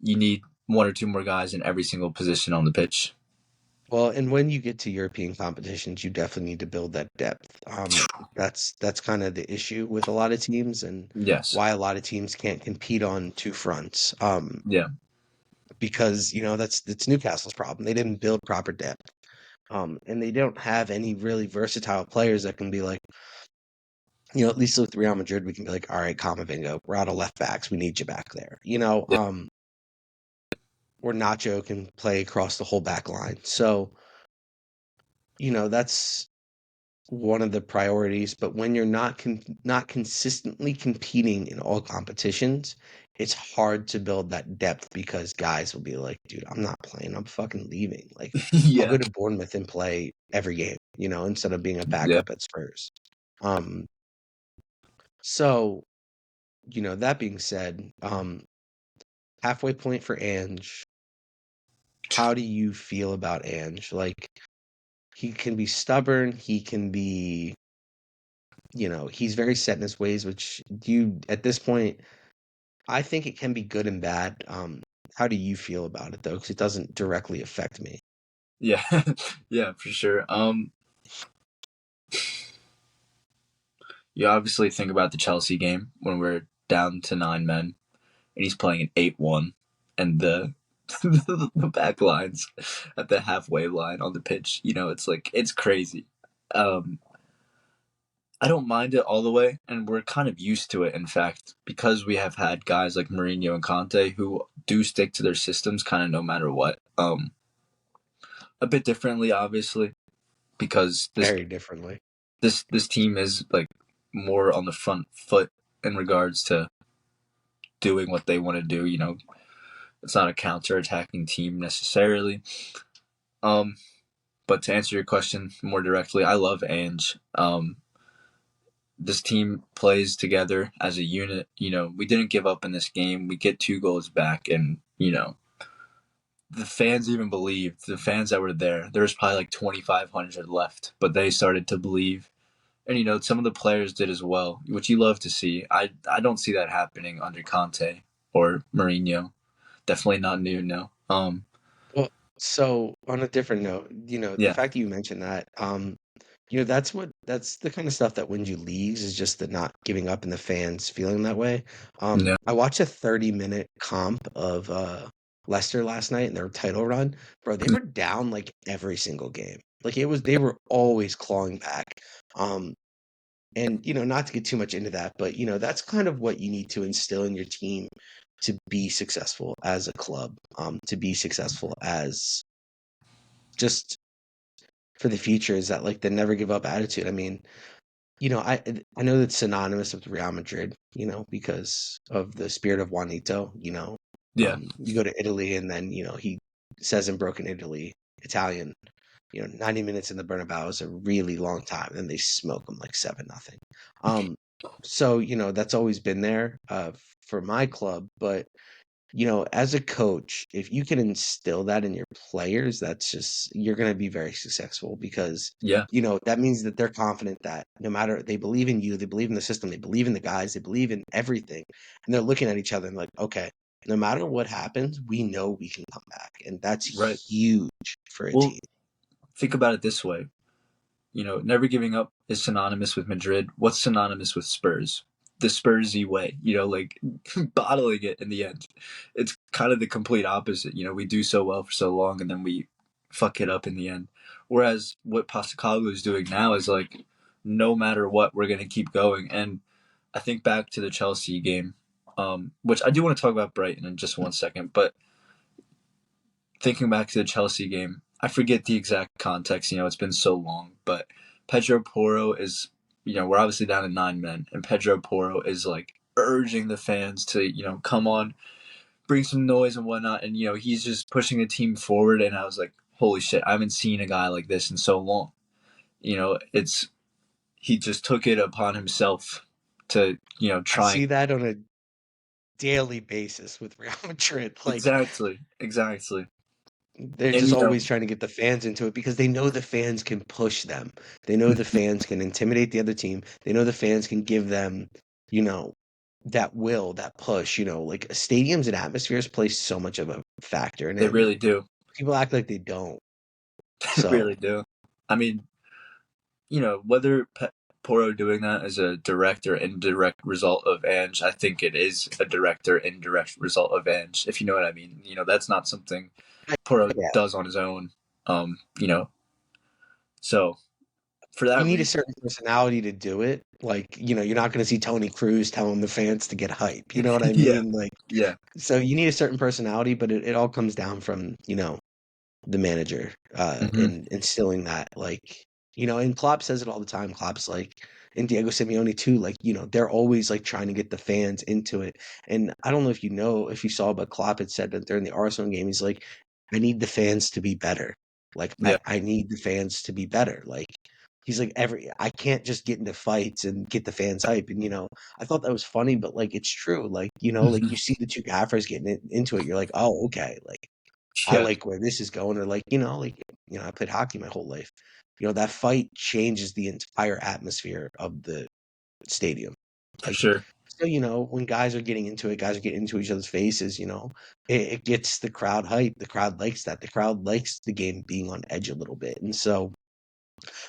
you need one or two more guys in every single position on the pitch. Well, and when you get to European competitions, you definitely need to build that depth. That's kind of the issue with a lot of teams, and Yes. why a lot of teams can't compete on two fronts. Yeah. Because that's Newcastle's problem. They didn't build proper depth, and they don't have any really versatile players that can be like, at least with Real Madrid, we can be like, all right, Kamavinga, we're out of left backs, we need you back there. Yeah. Or Nacho can play across the whole back line. So, that's one of the priorities. But when you're not consistently competing in all competitions, it's hard to build that depth because guys will be like, dude, I'm not playing. I'm fucking leaving. Like, I'll go Yeah. to Bournemouth and play every game, instead of being a Yeah. backup at Spurs. So, that being said, halfway point for Ange. How do you feel about Ange? Like, he can be stubborn. He can be, he's very set in his ways, which at this point, I think it can be good and bad. How do you feel about it, though? Because it doesn't directly affect me. Yeah. Yeah, for sure. You obviously think about the Chelsea game when we're down to 9 men and he's playing an 8-1 and the the back lines at the halfway line on the pitch, it's crazy. I don't mind it all the way, and we're kind of used to it, in fact, because we have had guys like Mourinho and Conte who do stick to their systems kind of no matter what. A bit differently, obviously, because Very differently. this team is like more on the front foot in regards to doing what they want to do. It's not a counter-attacking team necessarily. But to answer your question more directly, I love Ange. This team plays together as a unit. We didn't give up in this game. We get 2 goals back, and the fans even believed. The fans that were there was probably like 2,500 left, but they started to believe. And some of the players did as well, which you love to see. I don't see that happening under Conte or Mourinho. Definitely not new, no. Well, so on a different note, the Yeah, fact that you mentioned that, that's the kind of stuff that wins you leagues, is just the not giving up and the fans feeling that way. yeah, I watched a 30-minute comp of Leicester last night and their title run. Bro, they were down like every single game. Like, they were always clawing back. And not to get too much into that, but that's kind of what you need to instill in your team to be successful as a club, to be successful as just for the future, is that like the never give up attitude. I mean, I know that's synonymous with Real Madrid, because of the spirit of Juanito. Yeah, You go to Italy and then he says in broken Italian, 90 minutes in the Bernabeu is a really long time. And they smoke them like 7-0. So that's always been there for my club, but as a coach, if you can instill that in your players, you're going to be very successful because, yeah, that means that they're confident that no matter, they believe in you, they believe in the system, they believe in the guys, they believe in everything. And they're looking at each other and like, okay, no matter what happens, we know we can come back. And that's right. huge for a Well, team. think about it this way. Never giving up is synonymous with Madrid. What's synonymous with Spurs? The Spursy way, like bottling it in the end. It's kind of the complete opposite. We do so well for so long and then we fuck it up in the end. Whereas what Postecoglou is doing now is like, no matter what, we're going to keep going. And I think back to the Chelsea game, which I do want to talk about Brighton in just 1 second, but thinking back to the Chelsea game, I forget the exact context. It's been so long, but Pedro Porro is, we're obviously down to 9 men, and Pedro Porro is like urging the fans to, come on, bring some noise and whatnot, and he's just pushing the team forward. And I was like, holy shit, I haven't seen a guy like this in so long. It's he just took it upon himself to, I try. see that on a daily basis with Real Madrid. Like, Exactly, they're and just always trying to get the fans into it because they know the fans can push them. They know the fans can intimidate the other team. They know the fans can give them, you know, that will, that push, like stadiums and atmospheres play so much of a factor in they it. really do. People act like they don't. They So really do. I mean, whether Poro doing that is a direct or indirect result of Ange, I think it is a direct or indirect result of Ange, if you know what I mean. That's not something Poro yeah, does on his own. Um, you know, so for you that need a reason, certain personality to do it. Like, you're not going to see Tony Cruz telling the fans to get hype. You know what I yeah, mean? Like, yeah, so you need a certain personality, but it all comes down from, the manager hmm and instilling that, like, and Klopp says it all the time. Klopp's like, and Diego Simeone too, like, they're always like trying to get the fans into it. And I don't know if you saw, but Klopp had said that during the Arsenal game, he's like, I need the fans to be better. Like, yeah, I need the fans to be better. Like, he's like, I can't just get into fights and get the fans hype. And I thought that was funny, but like it's true. Like, like you see the two gaffers getting into it, you're like, oh, okay, like I yeah, like where this is going. Or like, I played hockey my whole life. That fight changes the entire atmosphere of the stadium. for Like, sure, so, when guys are getting into it, guys are getting into each other's faces, it gets the crowd hype. The crowd likes that. The crowd likes the game being on edge a little bit. And so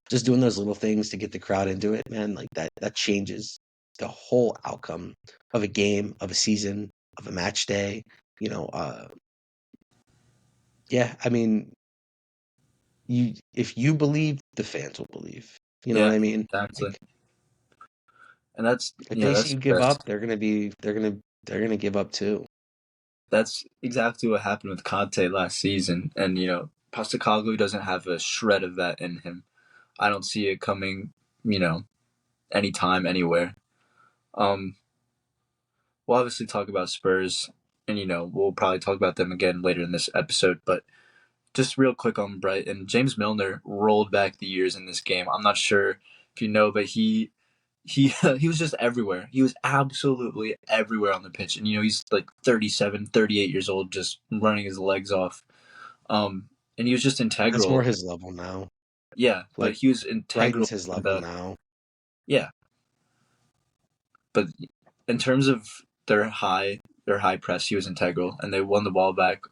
just doing those little things to get the crowd into it, man, like that changes the whole outcome of a game, of a season, of a match day. You know, uh yeah, I mean, if you believe, the fans will believe. You know what yeah, I mean? exactly. Like, And that's if they see that's you the give best. up, they're gonna give up too. That's exactly what happened with Conte last season, and Postecoglou doesn't have a shred of that in him. I don't see it coming, you know, anytime, anywhere. Um, we'll obviously talk about Spurs, and we'll probably talk about them again later in this episode. But just real quick on Brighton, James Milner rolled back the years in this game. I'm not sure if you know, but he he was just everywhere. He was absolutely everywhere on the pitch, and he's like 37, 38 years old, just running his legs off. And he was just That's integral. more his level now. Yeah, but Like, he was integral Brighton's his in level the now. yeah. But in terms of their high press, he was integral, and they won the ball back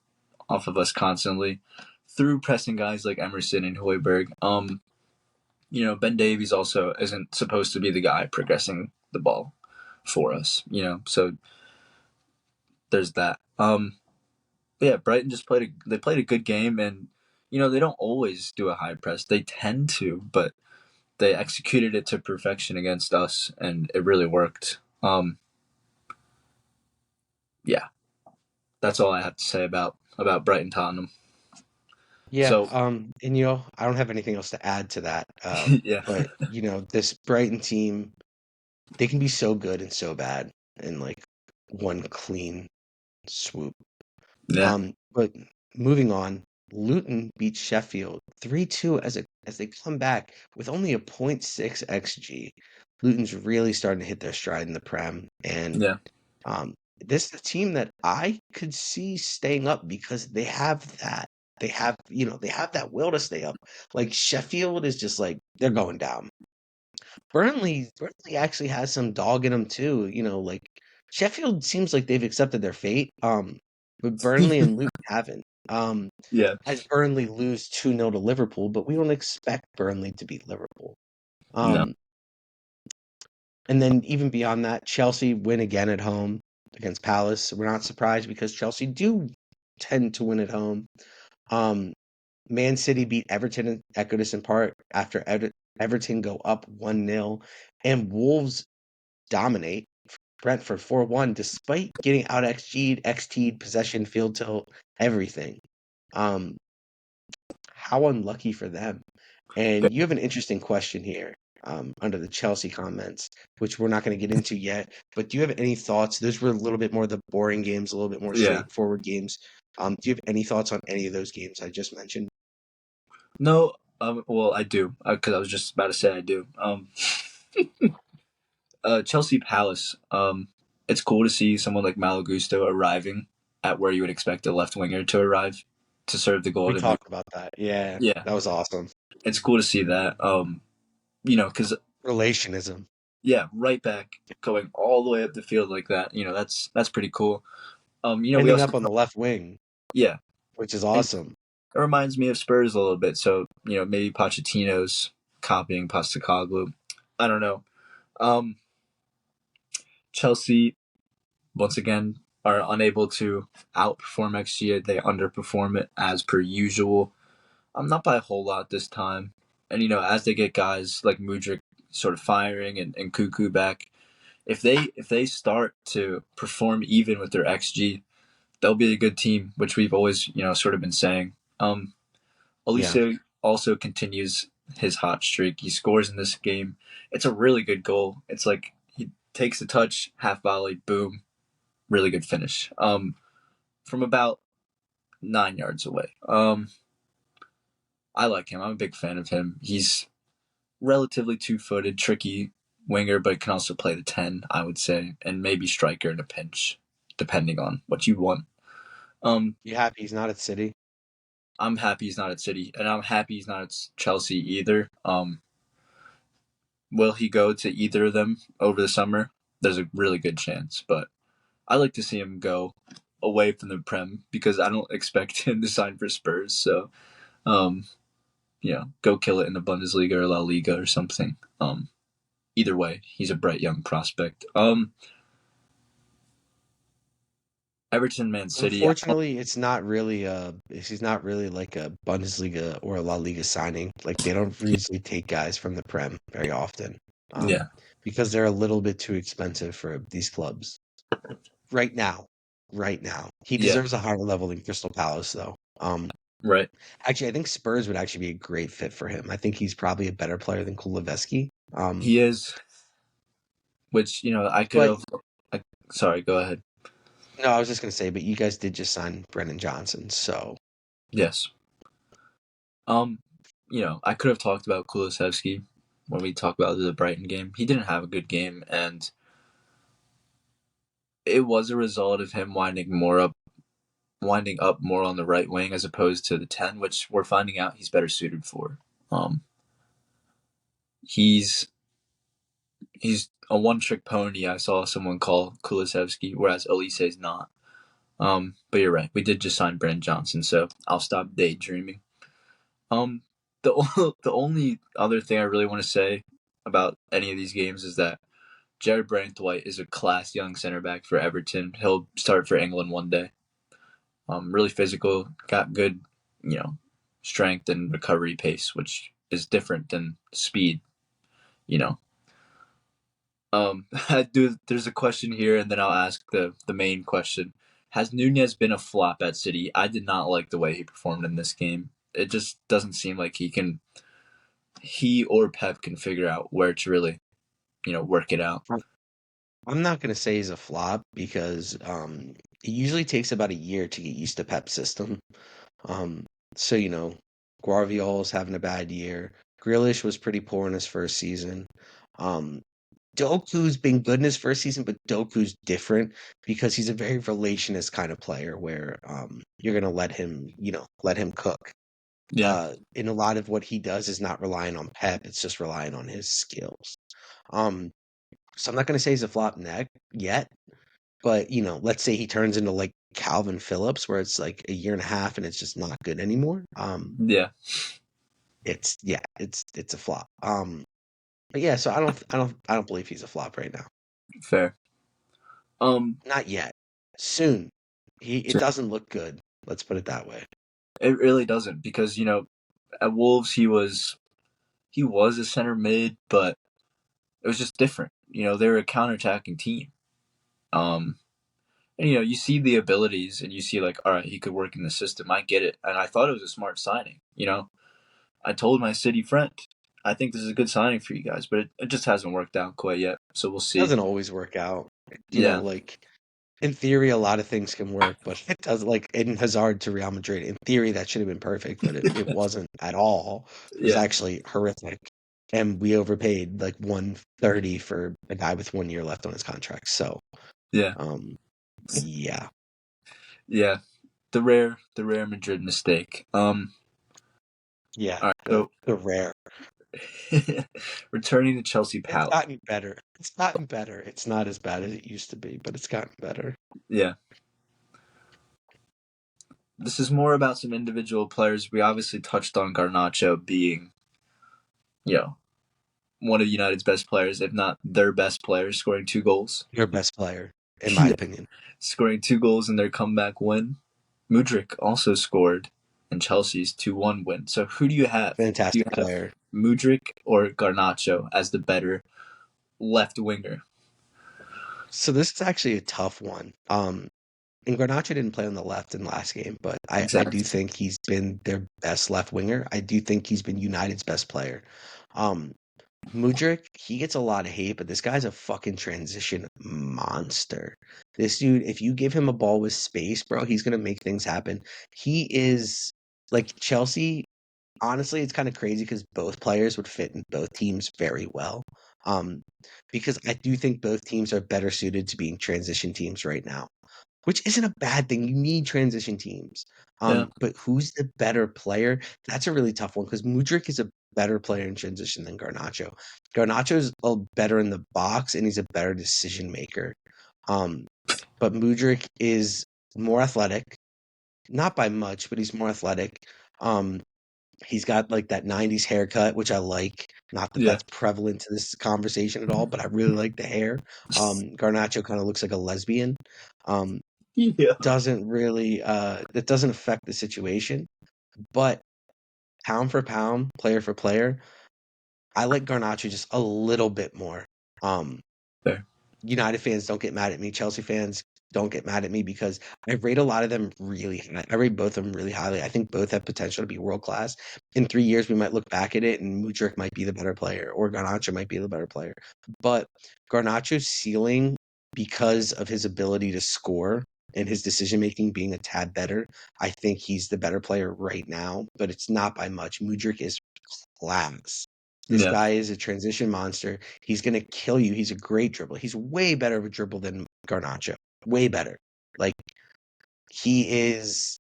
off of us constantly through pressing guys like Emerson and Hoiberg. Ben Davies also isn't supposed to be the guy progressing the ball for us. So there's that. But yeah, Brighton just played a good game, and they don't always do a high press. They tend to, but they executed it to perfection against us, and it really worked. Yeah. that's all I have to say about Brighton Tottenham. Yeah, So and I don't have anything else to add to that. yeah, But this Brighton team, they can be so good and so bad in like one clean swoop. yeah, But moving on, Luton beat Sheffield 3-2 as they come back with only a .6 xG. Luton's really starting to hit their stride in the Prem, and yeah, this is a team that I could see staying up because they have that will to stay up. Like Sheffield is just like they're going down. Burnley actually has some dog in them too. Like Sheffield seems like they've accepted their fate. But Burnley and Luton haven't. yeah. As Burnley lose 2-0 to Liverpool, but we don't expect Burnley to beat Liverpool. No, Um, and then even beyond that, Chelsea win again at home against Palace. We're not surprised because Chelsea do tend to win at home. Um, Man City beat Everton at Goodison Park after Everton go up 1-0, and Wolves dominate Brentford 4-1 despite getting out XG'd, possession, field tilt, everything. Um, how unlucky for them. And you have an interesting question here under the Chelsea comments, which we're not going to get into yet. But do you have any thoughts? Those were a little bit more the boring games, a little bit more yeah. straightforward games. Do you have any thoughts on any of those games I just mentioned? No, well, I do because I was just about to say I do. Chelsea Palace. It's cool to see someone like Malagusto arriving at where you would expect a left winger to arrive to serve the We golden boot. talked about that. Yeah, Yeah, that was awesome. it's cool to see that. Because Relationism. yeah, right back going all the way up the field like that. That's pretty cool. We Ending also up on the left wing, yeah, which is and awesome. it reminds me of Spurs a little bit. So maybe Pochettino's copying Postecoglou. I don't know. Um, Chelsea once again are unable to outperform XG. They underperform it as per usual. Not by a whole lot this time. And as they get guys like Mudryk sort of firing and Cuckoo back, if they start to perform even with their XG, they'll be a good team, which we've always sort of been saying. Yeah. Olise also continues his hot streak. He scores in this game. It's a really good goal. It's like he takes a touch, half volley, boom, really good finish. From about 9 yards away. I like him. I'm a big fan of him. He's relatively two-footed, tricky winger, but can also play the 10, I would say, and maybe striker in a pinch, depending on what you want. You happy he's not at City? I'm happy he's not at City, and I'm happy he's not at Chelsea either. Will he go to either of them over the summer? There's a really good chance, but I like to see him go away from the Prem because I don't expect him to sign for Spurs. So, um, go kill it in the Bundesliga or La Liga or something. Either way, he's a bright young prospect. Everton, Man City. Unfortunately, he's not really like a Bundesliga or a La Liga signing. Like they don't usually take guys from the Prem very often. Um, Yeah, because they're a little bit too expensive for these clubs. Right now. Right now. He yeah, deserves a higher level than Crystal Palace though. right. Actually I think Spurs would actually be a great fit for him. I think he's probably a better player than Kuleveski. He is, which I could But have. Sorry, go ahead. no, I was just gonna say, but you guys did just sign Brennan Johnson, so Yes. Um, I could have talked about Kulusevski when we talk about the Brighton game. He didn't have a good game, and it was a result of him winding up more on the right wing as opposed to the 10, which we're finding out he's better suited for. Um, he's he's a one-trick pony. I saw someone call Kulusevski, whereas Olise's not. But you're right. We did just sign Brent Johnson, so I'll stop daydreaming. Um, the only other thing I really want to say about any of these games is that Jared Braithwaite is a class young center back for Everton. He'll start for England one day. Really physical, got good, you know, strength and recovery pace, which is different than speed. You know, I do. There's a question here, and then I'll ask the main question. has Nunez been a flop at City? I did not like the way he performed in this game. It just doesn't seem like he or Pep can figure out where to really, work it out. I'm not going to say he's a flop because it usually takes about a year to get used to Pep's system. Um, so, Guardiola's having a bad year. Grealish was pretty poor in his first season. Um, Doku's been good in his first season, but Doku's different because he's a very relationist kind of player where you're going to let him cook. Yeah, And a lot of what he does is not relying on Pep, it's just relying on his skills. Um, so I'm not going to say he's a flop neck yet, but let's say he turns into like Calvin Phillips, where it's like a year and a half and it's just not good anymore. yeah, It's a flop. But yeah, so I don't believe he's a flop right now. fair. Um, Not yet. Soon. It so doesn't look good. Let's put it that way. it really doesn't because at Wolves he was a center mid, but it was just different. They were a counterattacking team. Um, and you see the abilities, and you see like, all right, he could work in the system. I get it, and I thought it was a smart signing. I told my City friend, I think this is a good signing for you guys, but it just hasn't worked out quite yet. So we'll It see. doesn't always work out. Yeah, Like in theory, a lot of things can work, but it does. Like Eden Hazard to Real Madrid. In theory, that should have been perfect, but it wasn't at all. It was yeah, actually horrific, and we overpaid like 130 for a guy with 1 year left on his contract. So, yeah, um, yeah, yeah. The rare Madrid mistake. yeah. All right, The rare. so returning to Chelsea It's Palace. gotten better. It's gotten better. It's not as bad as it used to be, but it's gotten better. Yeah, this is more about some individual players. We obviously touched on Garnacho being, you know, one of United's best players, if not their best player, scoring 2 goals. Your best player, in my Yeah, opinion. scoring 2 goals in their comeback win. Mudryk also scored in Chelsea's 2-1 win. So who do you have? Do you Fantastic have player. Mudryk or Garnacho as the better left winger? So this is actually a tough one. And Garnacho didn't play on the left in the last game, but I do Exactly. think he's been their best left winger. I do think he's been United's best player. Um, Mudryk, he gets a lot of hate, but this guy's a fucking transition monster. This dude, if you give him a ball with space, bro, he's gonna make things happen. He is like Chelsea. Honestly, it's kind of crazy because both players would fit in both teams very well. Um, because I do think both teams are better suited to being transition teams right now, which isn't a bad thing. You need transition teams. Yeah. But who's the better player? That's a really tough one because Mudryk is a better player in transition than Garnacho. Garnacho's better in the box and he's a better decision maker. Um, but Mudryk is more athletic, not by much, but he's more athletic. Um, He's got like that 90s haircut, which I like. Not that Yeah. that's prevalent to this conversation at all, but I really like the hair. Garnacho kind of looks like a lesbian. Um, Yeah. doesn't really it doesn't affect the situation, but pound for pound, player for player, I like Garnacho just a little bit more. Um, Fair. United fans don't get mad at me. Chelsea fans don't get mad at me because I rate a lot of them really high. I rate both of them really highly. I think both have potential to be world class. In 3 years, we might look back at it and Mudryk might be the better player or Garnacho might be the better player. But Garnacho's ceiling, because of his ability to score and his decision making being a tad better, I think he's the better player right now, but it's not by much. Mudryk is class. This Yeah. guy is a transition monster. He's gonna kill you. He's a great dribbler. He's way better of a dribble than Garnacho. Way better. Like he is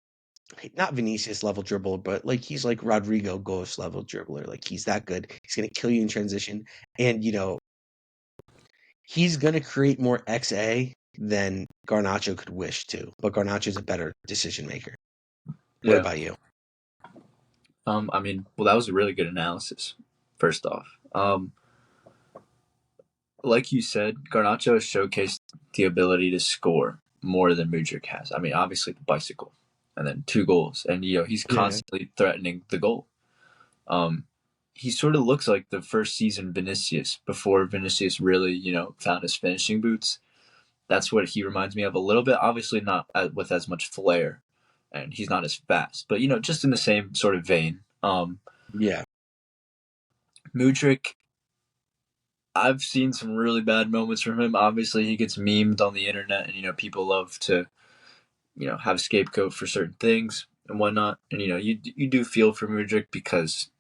not Vinicius level dribbler, but like he's like Rodrigo Ghost level dribbler. Like he's that good. He's gonna kill you in transition, and he's gonna create more XA than Garnacho could wish to. But Garnacho's a better decision maker. What Yeah. about you? I mean, well, that was a really good analysis. First off, like you said, Garnacho has showcased the ability to score more than Mudryk has. I mean, obviously the bicycle, and then 2 goals, and he's Yeah. constantly threatening the goal. Um, he sort of looks like the first season Vinicius before Vinicius really found his finishing boots. That's what he reminds me of a little bit. Obviously, not with as much flair, and he's not as fast, but just in the same sort of vein. Yeah. Mudryk, I've seen some really bad moments from him. Obviously, he gets memed on the internet, and people love to have a scapegoat for certain things and whatnot. And you do feel for Mudryk because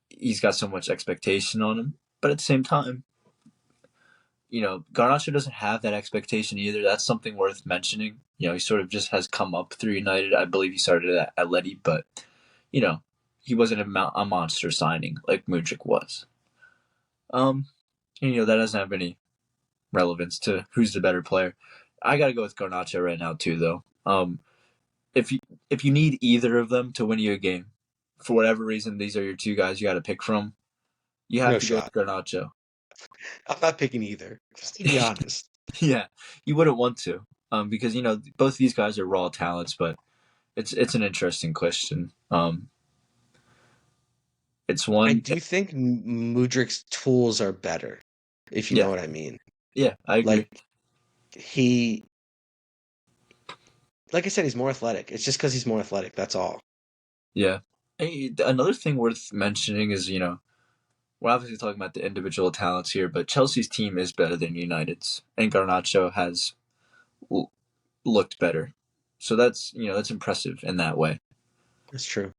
he's got so much expectation on him, but at the same time, Garnacho doesn't have that expectation either. That's something worth mentioning. He sort of just has come up through United. I believe he started at Atleti, but you know, he wasn't a monster signing like Mudryk was. That doesn't have any relevance to who's the better player. I gotta go with Garnacho right now too, though. If you need either of them to win you a game, for whatever reason, these are your two guys you got to pick from. You have No to go shot. with Garnacho. I'm not picking either, just to be honest. Yeah, you wouldn't want to, because both of these guys are raw talents, but it's an interesting question. It's I one. do think Mudryk's tools are better, if you know Yeah, what I mean. yeah, I agree. Like he, like I said, he's more athletic. It's just because he's more athletic. That's all. Yeah. Hey, another thing worth mentioning is we're obviously talking about the individual talents here, but Chelsea's team is better than United's, and Garnacho has looked better. So that's impressive in that way. That's true.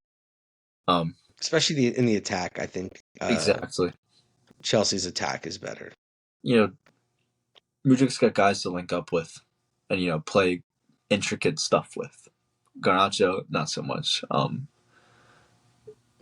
Um, Especially in the attack, I think exactly. Chelsea's attack is better. You know, Mudryk's got guys to link up with, and play intricate stuff with. Garnacho, not so much.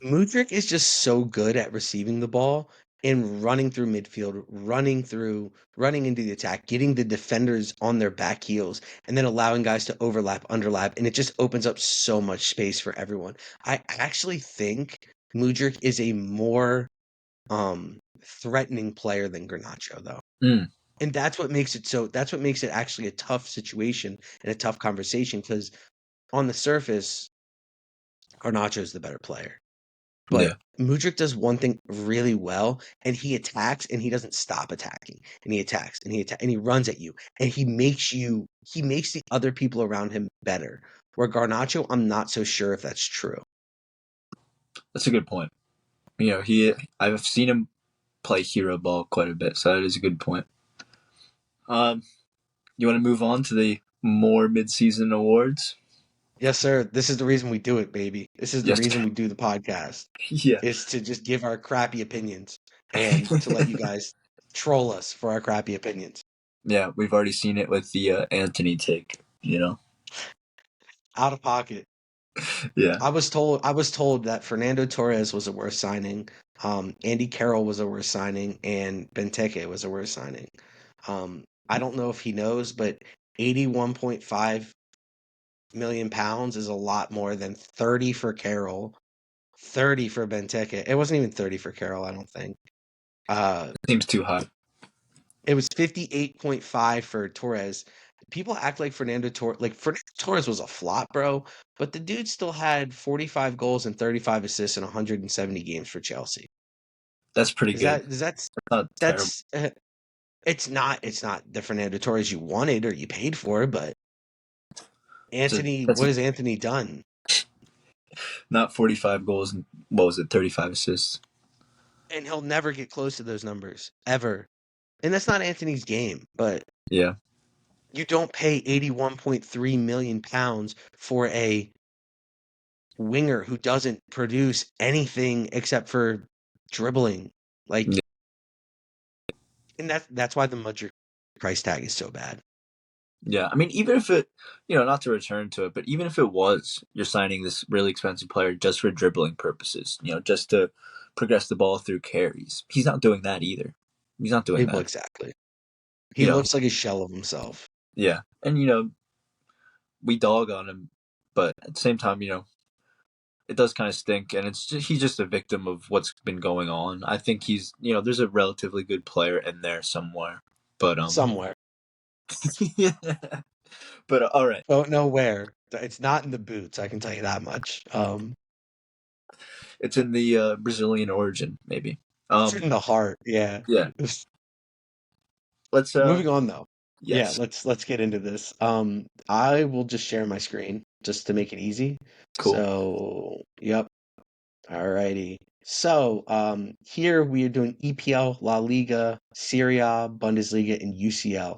Mudryk is just so good at receiving the ball and running through midfield, running into the attack, getting the defenders on their back heels, and then allowing guys to overlap, underlap, and it just opens up so much space for everyone. I actually think Mudryk is a more threatening player than Garnacho, though. mm, And that's what makes it actually a tough situation and a tough conversation because on the surface, Garnacho is the better player. yeah, But Mudryk does one thing really well, and he attacks and he doesn't stop attacking. And he attacks and he runs at you. And he makes the other people around him better. Where Garnacho, I'm not so sure if that's true. that's a good point. I've seen him play hero ball quite a bit, so that is a good point. You want to move on to the more mid-season awards? Yes, sir. This is the reason we do it, baby. This is the Yes. reason we do the podcast. Yeah. Is to just give our crappy opinions and to let you guys troll us for our crappy opinions. Yeah, we've already seen it with the Anthony take. Out of pocket. Yeah. I was told that Fernando Torres was a worse signing, Andy Carroll was a worse signing, and Benteke was a worse signing. I don't know if he knows, but 81.5 million pounds is a lot more than 30 for Carroll, 30 for Benteke. It wasn't even 30 for Carroll, I don't think. Seems too high. It was 58.5 for Torres. People act like Fernando Torres was a flop, bro, but the dude still had 45 goals and 35 assists in 170 games for Chelsea. That's pretty Is good. that is that's Not terrible. that's it's not the Fernando Torres you wanted or you paid for, but That's What has Anthony done? not 45 goals and what was it, 35 assists? And he'll never get close to those numbers ever. And that's not Anthony's game, but Yeah. you don't pay 81.3 million pounds for a winger who doesn't produce anything except for dribbling. Like, Yeah. and that's why the Mudryk price tag is so bad. Yeah. I mean, even if it, not to return to it, but even if it was, you're signing this really expensive player just for dribbling purposes, just to progress the ball through carries. He's not doing that either. He's not doing Well, that. exactly. He You know, looks like a shell of himself. yeah. And, we dog on him, but at the same time, it does kind of stink, and he's just a victim of what's been going on. I think he's there's a relatively good player in there somewhere, but Somewhere. yeah. But all right, Don't know where. It's not in the boots, I can tell you that much. it's in the Brazilian origin maybe. It's in the heart, yeah. Yeah, let's Moving on though. Yeah, Yes. let's get into this. I will just share my screen just to make it easy. Cool. So, yep. Alrighty. So, here we are doing EPL, La Liga, Serie A, Bundesliga, and UCL.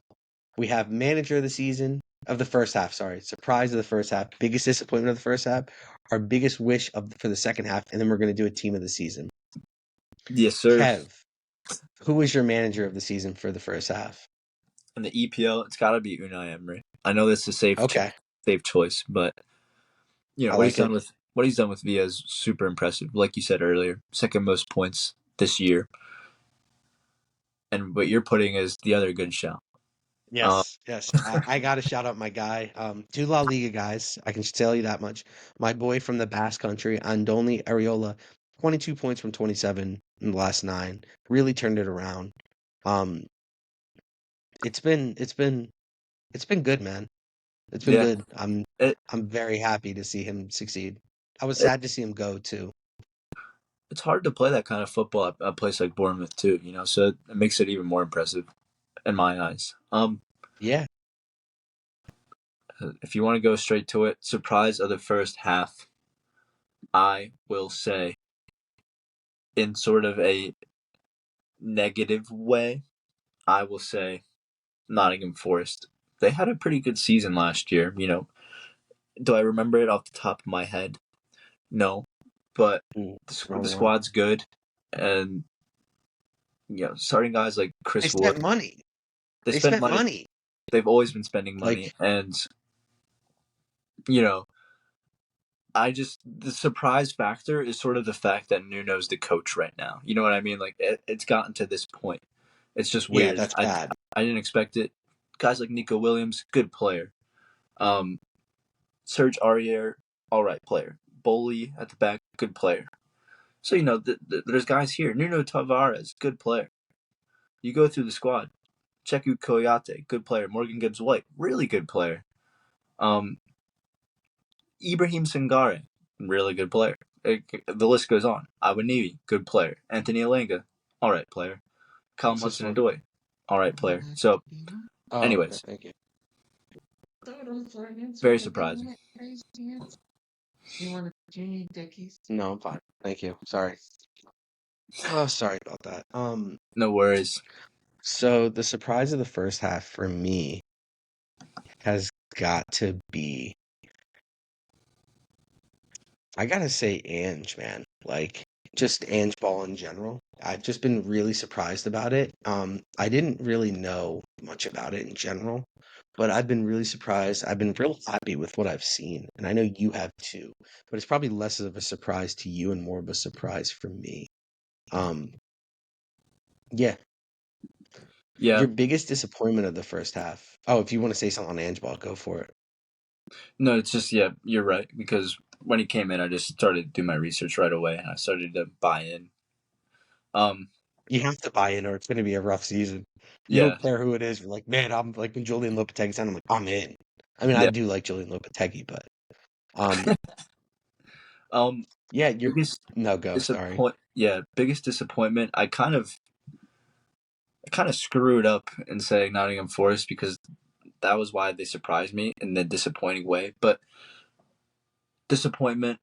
We have manager of the season of the first half, sorry, surprise of the first half, biggest disappointment of the first half, our biggest wish for the second half, and then we're going to do a team of the season. Yes, sir. Kev, who was your manager of the season for the first half? In the EPL, it's got to be Unai Emery. I know that's a Okay, safe choice, but I what he's like done it. with Villa is super impressive. Like you said earlier, second most points this year, and what you're putting is the other good shout. Uh, Yes, yes. I got to shout out my guy. Two La Liga guys. I can tell you that much. My boy from the Basque Country, Andoni Areola, 22 points from 27 in the last nine. Really turned it around. Um, it's been it's been it's been good, man. It's been yeah, good. it, I'm very happy to see him succeed. I was it sad to see him go too. it's hard to play that kind of football at a place like Bournemouth too. So it makes it even more impressive in my eyes. Yeah. If you want to go straight to it, surprise of the first half, I will say, in sort of a negative way, I will say Nottingham Forest. They had a pretty good season last year. Do I remember it off the top of my head? No, but Ooh, the wrong one. squad's good, and starting guys like They Chris Wood, spent money. they They spent spent money. money. They've always been spending money, Like, and you know, the surprise factor is sort of the fact that Nuno's the coach right now. You know what I mean? Like it's gotten to this point. It's just yeah, weird. that's bad. I didn't expect it. Guys like Nico Williams, good player. Um, Serge Aurier, all right player. Boley at the back, good player. So there's guys here. Nuno Tavares, good player. You go through the squad. Cheku Koyate, good player. Morgan Gibbs White, really good player. Um, Ibrahim Sangare, really good player. The list goes on. Awaniyi, good player. Anthony Alanga, all right player. Callum What's this one? Hudson-Odoi, all right player. So, Oh, okay, anyways, thank you. very surprising. No, I'm fine. Thank you. Sorry. Oh, sorry about that. No worries. So the surprise of the first half for me has got to be, I gotta say Ange, man. Like just Ange ball in general. I've just been really surprised about it. I didn't really know much about it in general, but I've been really surprised. I've been real happy with what I've seen, and I know you have too. But it's probably less of a surprise to you and more of a surprise for me. Um, yeah. Yeah, Your biggest disappointment of the first half. Oh, if you want to say something on Ange ball, go for it. no, it's just you're right because when he came in, I just started to do my research right away and I started to buy in. Um, You have to buy in, or it's going to be a rough season. You yeah, don't care who it is. You're like, man, I'm like when Julian Lopetegui's on, I'm like, I'm in. I mean, I yeah. do like Julian Lopetegui, but um, Um, yeah, you're biggest no go. Sorry. biggest disappointment. I kind of screwed up in saying Nottingham Forest because that was why they surprised me in the disappointing way. But disappointment,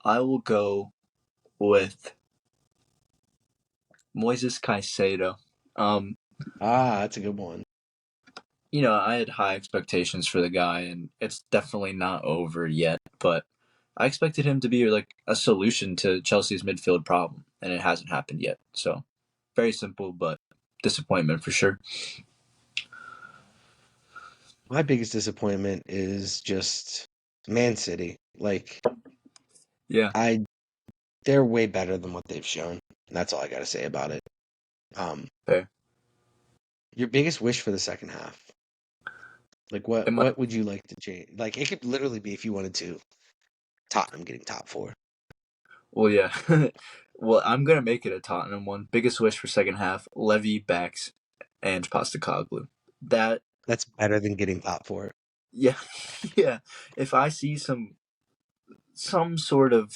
I will go with Moises Caicedo. Um, Ah, that's a good one. I had high expectations for the guy, and it's definitely not over yet. But I expected him to be like a solution to Chelsea's midfield problem, and it hasn't happened yet. So very simple, but disappointment for sure. My biggest disappointment is just Man City. Like, Yeah, I they're way better than what they've shown. And that's all I got to say about it. Um, fair. your biggest wish for the second half. Like, Am I, what would you like to change? Like, it could literally be if you wanted to Tottenham getting top four. well, yeah. Well, I'm gonna make it a Tottenham one. Biggest wish for second half: Levy backs and Postacoglu. That, That's better than getting top four. yeah, yeah. If I see some sort of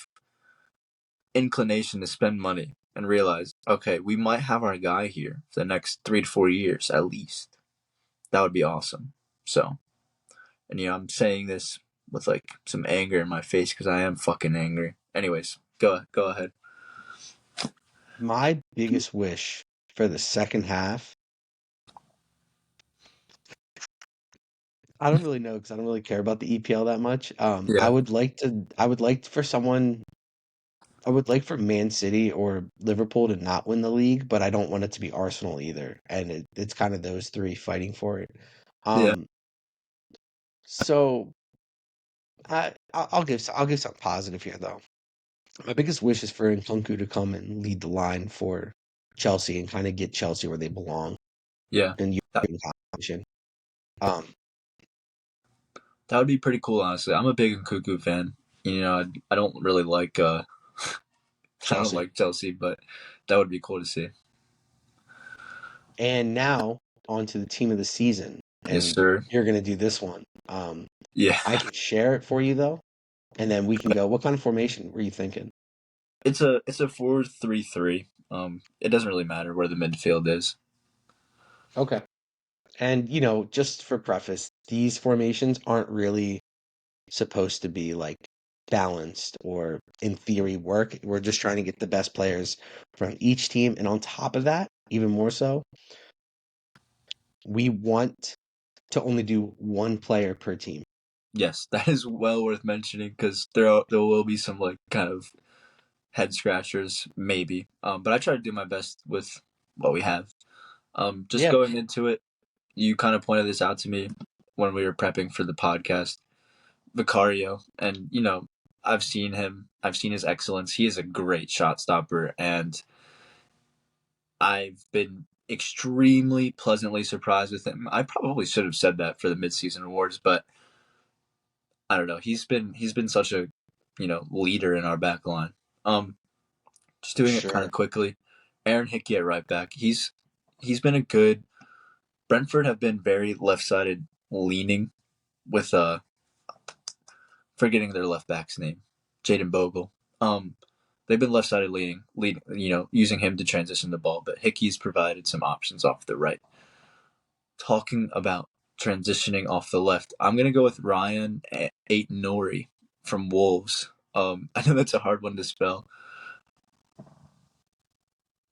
inclination to spend money and realize, okay, we might have our guy here for the next 3 to 4 years at least. that would be awesome. So, and I'm saying this with like some anger in my face because I am fucking angry. Anyways, go ahead. My biggest wish for the second half, I don't really know because I don't really care about the EPL that much. Yeah, I would like for someone, I would like for Man City or Liverpool to not win the league, but I don't want it to be Arsenal either. And it's kind of those three fighting for it. yeah, Um, so I'll give something positive here though. My biggest wish is for Nkunku to come and lead the line for Chelsea and kind of get Chelsea where they belong yeah. in That European competition. Um, that would be pretty cool, honestly. I'm a big Nkuku fan. I don't really like I don't Chelsea. like Chelsea, but that would be cool to see. And now on to the team of the season. Yes, And sir. you're going to do this one. Yeah, I can share it for you though, and then we can go. What kind of formation were you thinking? it's a 4-3-3. It doesn't really matter where the midfield is. Okay. And just for preface, these formations aren't really supposed to be like balanced or in theory work. We're just trying to get the best players from each team. And on top of that, even more so, we want to only do one player per team. Yes, that is well worth mentioning because there will be some like kind of head scratchers maybe. But I try to do my best with what we have. Just Yeah. going into it, you kind of pointed this out to me when we were prepping for the podcast. Vicario, and I've seen him. I've seen his excellence. He is a great shot stopper, and I've been extremely pleasantly surprised with him. I probably should have said that for the midseason awards, but I don't know. He's been such a leader in our back line. Um, just doing it kind Sure. of quickly. Aaron Hickey at right back. He's been a good. Brentford have been very left sided leaning with forgetting their left back's name, Jaden Bogle. They've been left sided leading, using him to transition the ball, but Hickey's provided some options off the right. Talking about transitioning off the left, I'm gonna go with Ryan Nori from Wolves. I know that's a hard one to spell.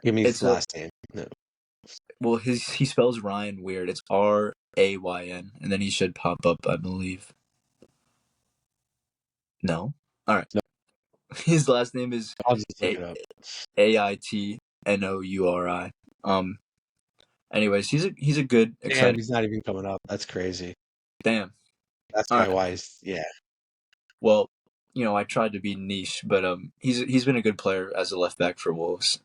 Give me his It's a last name. No. well, he spells Ryan weird. It's Rayn, and then he should pop up, I believe. No, all right. No, His last name is I'll just look A it up. Aitnouri. Um. Anyways, he's a good, Damn, exciting. he's not even coming up. That's crazy. Damn. That's All probably right. why he's, yeah. Well, I tried to be niche, but he's been a good player as a left back for Wolves.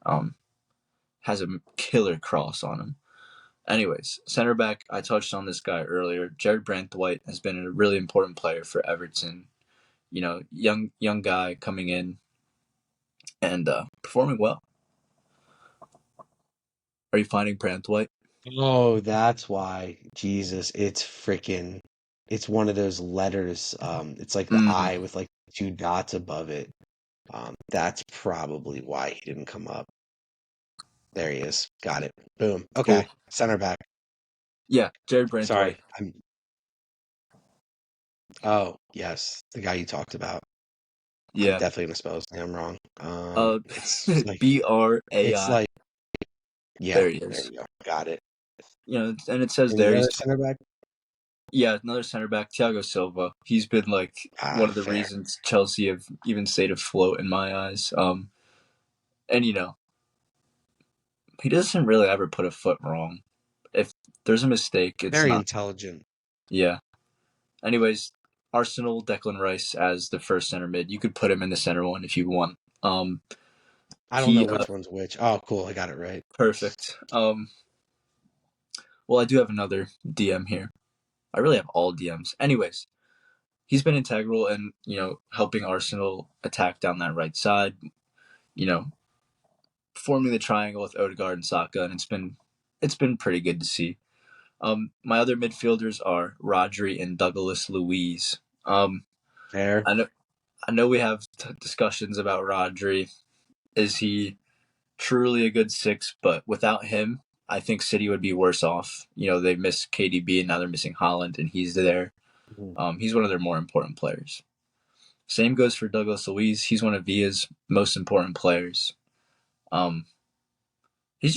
Has a killer cross on him. Anyways, center back. I touched on this guy earlier. Jared Branthwaite has been a really important player for Everton. Young guy coming in and performing well. Are you finding Branthwaite? Oh, that's why. Jesus, it's one of those letters. It's like the Mm, I with like two dots above it. That's probably why he didn't come up. There he is. Got it. Boom. cool. Okay. Center back. Yeah, Jared Sorry. Branthwaite. Oh, yes. The guy you talked about. I'm Yeah. definitely gonna spell his name wrong. Uh, It's like, it's Brai. like, yeah, There he there is. you go. Got it. And it says And the there other he's center back? another center back, Thiago Silva. He's been like one Ah, of the fair. reasons Chelsea have even stayed afloat in my eyes. And he doesn't really ever put a foot wrong. If there's a mistake, it's Very not. intelligent. Yeah. Anyways, Arsenal, Declan Rice as the first center mid. You could put him in the center one if you want. I don't know He which one's which. Oh, cool. I got it right. perfect. Well, I do have another DM here. I really have all DMs. Anyways, he's been integral in helping Arsenal attack down that right side. You know, forming the triangle with Odegaard and Saka, and it's been pretty good to see. My other midfielders are Rodri and Douglas Luiz. Fair. I know I know we have discussions about Rodri. Is he truly a good six? But without him, I think City would be worse off. They miss KDB and now they're missing Holland, and he's there. Mhm. He's one of their more important players. Same goes for Douglas Luiz. He's one of Villa's most important players. Um, he's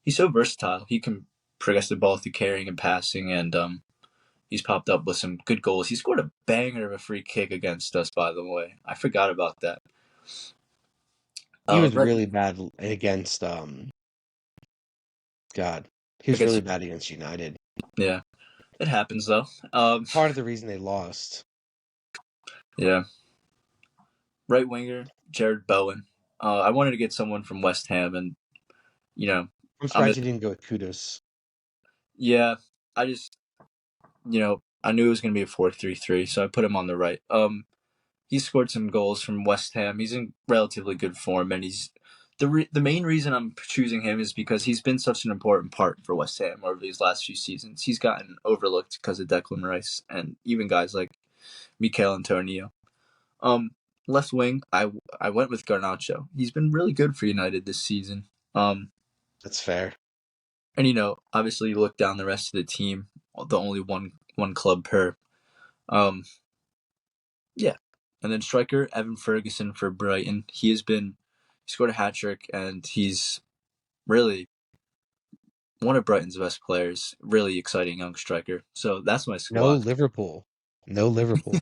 so versatile. He can progress the ball through carrying and passing, and he's popped up with some good goals. He scored a banger of a free kick against us, by the way. I forgot about that. He was Right really bad against God. He was really against bad against United. yeah, it happens though. Part of the reason they lost. Yeah, right winger Jared Bowen. I wanted to get someone from West Ham, and you know, I'm I'm surprised you didn't go with Kudos. yeah. I just I knew it was gonna be a 4-3-3, so I put him on the right. He scored some goals from West Ham. He's in relatively good form, and he's the main reason I'm choosing him is because he's been such an important part for West Ham over these last few seasons. He's gotten overlooked because of Declan Rice and even guys like Mikel Antonio. Um, Left wing, I went with Garnacho. He's been really good for United this season. That's fair. And obviously you look down the rest of the team, the only one club per. Um, yeah, and then striker Evan Ferguson for Brighton. He scored a hat trick, and he's really one of Brighton's best players. Really exciting young striker. So that's my No squad. Liverpool. No Liverpool.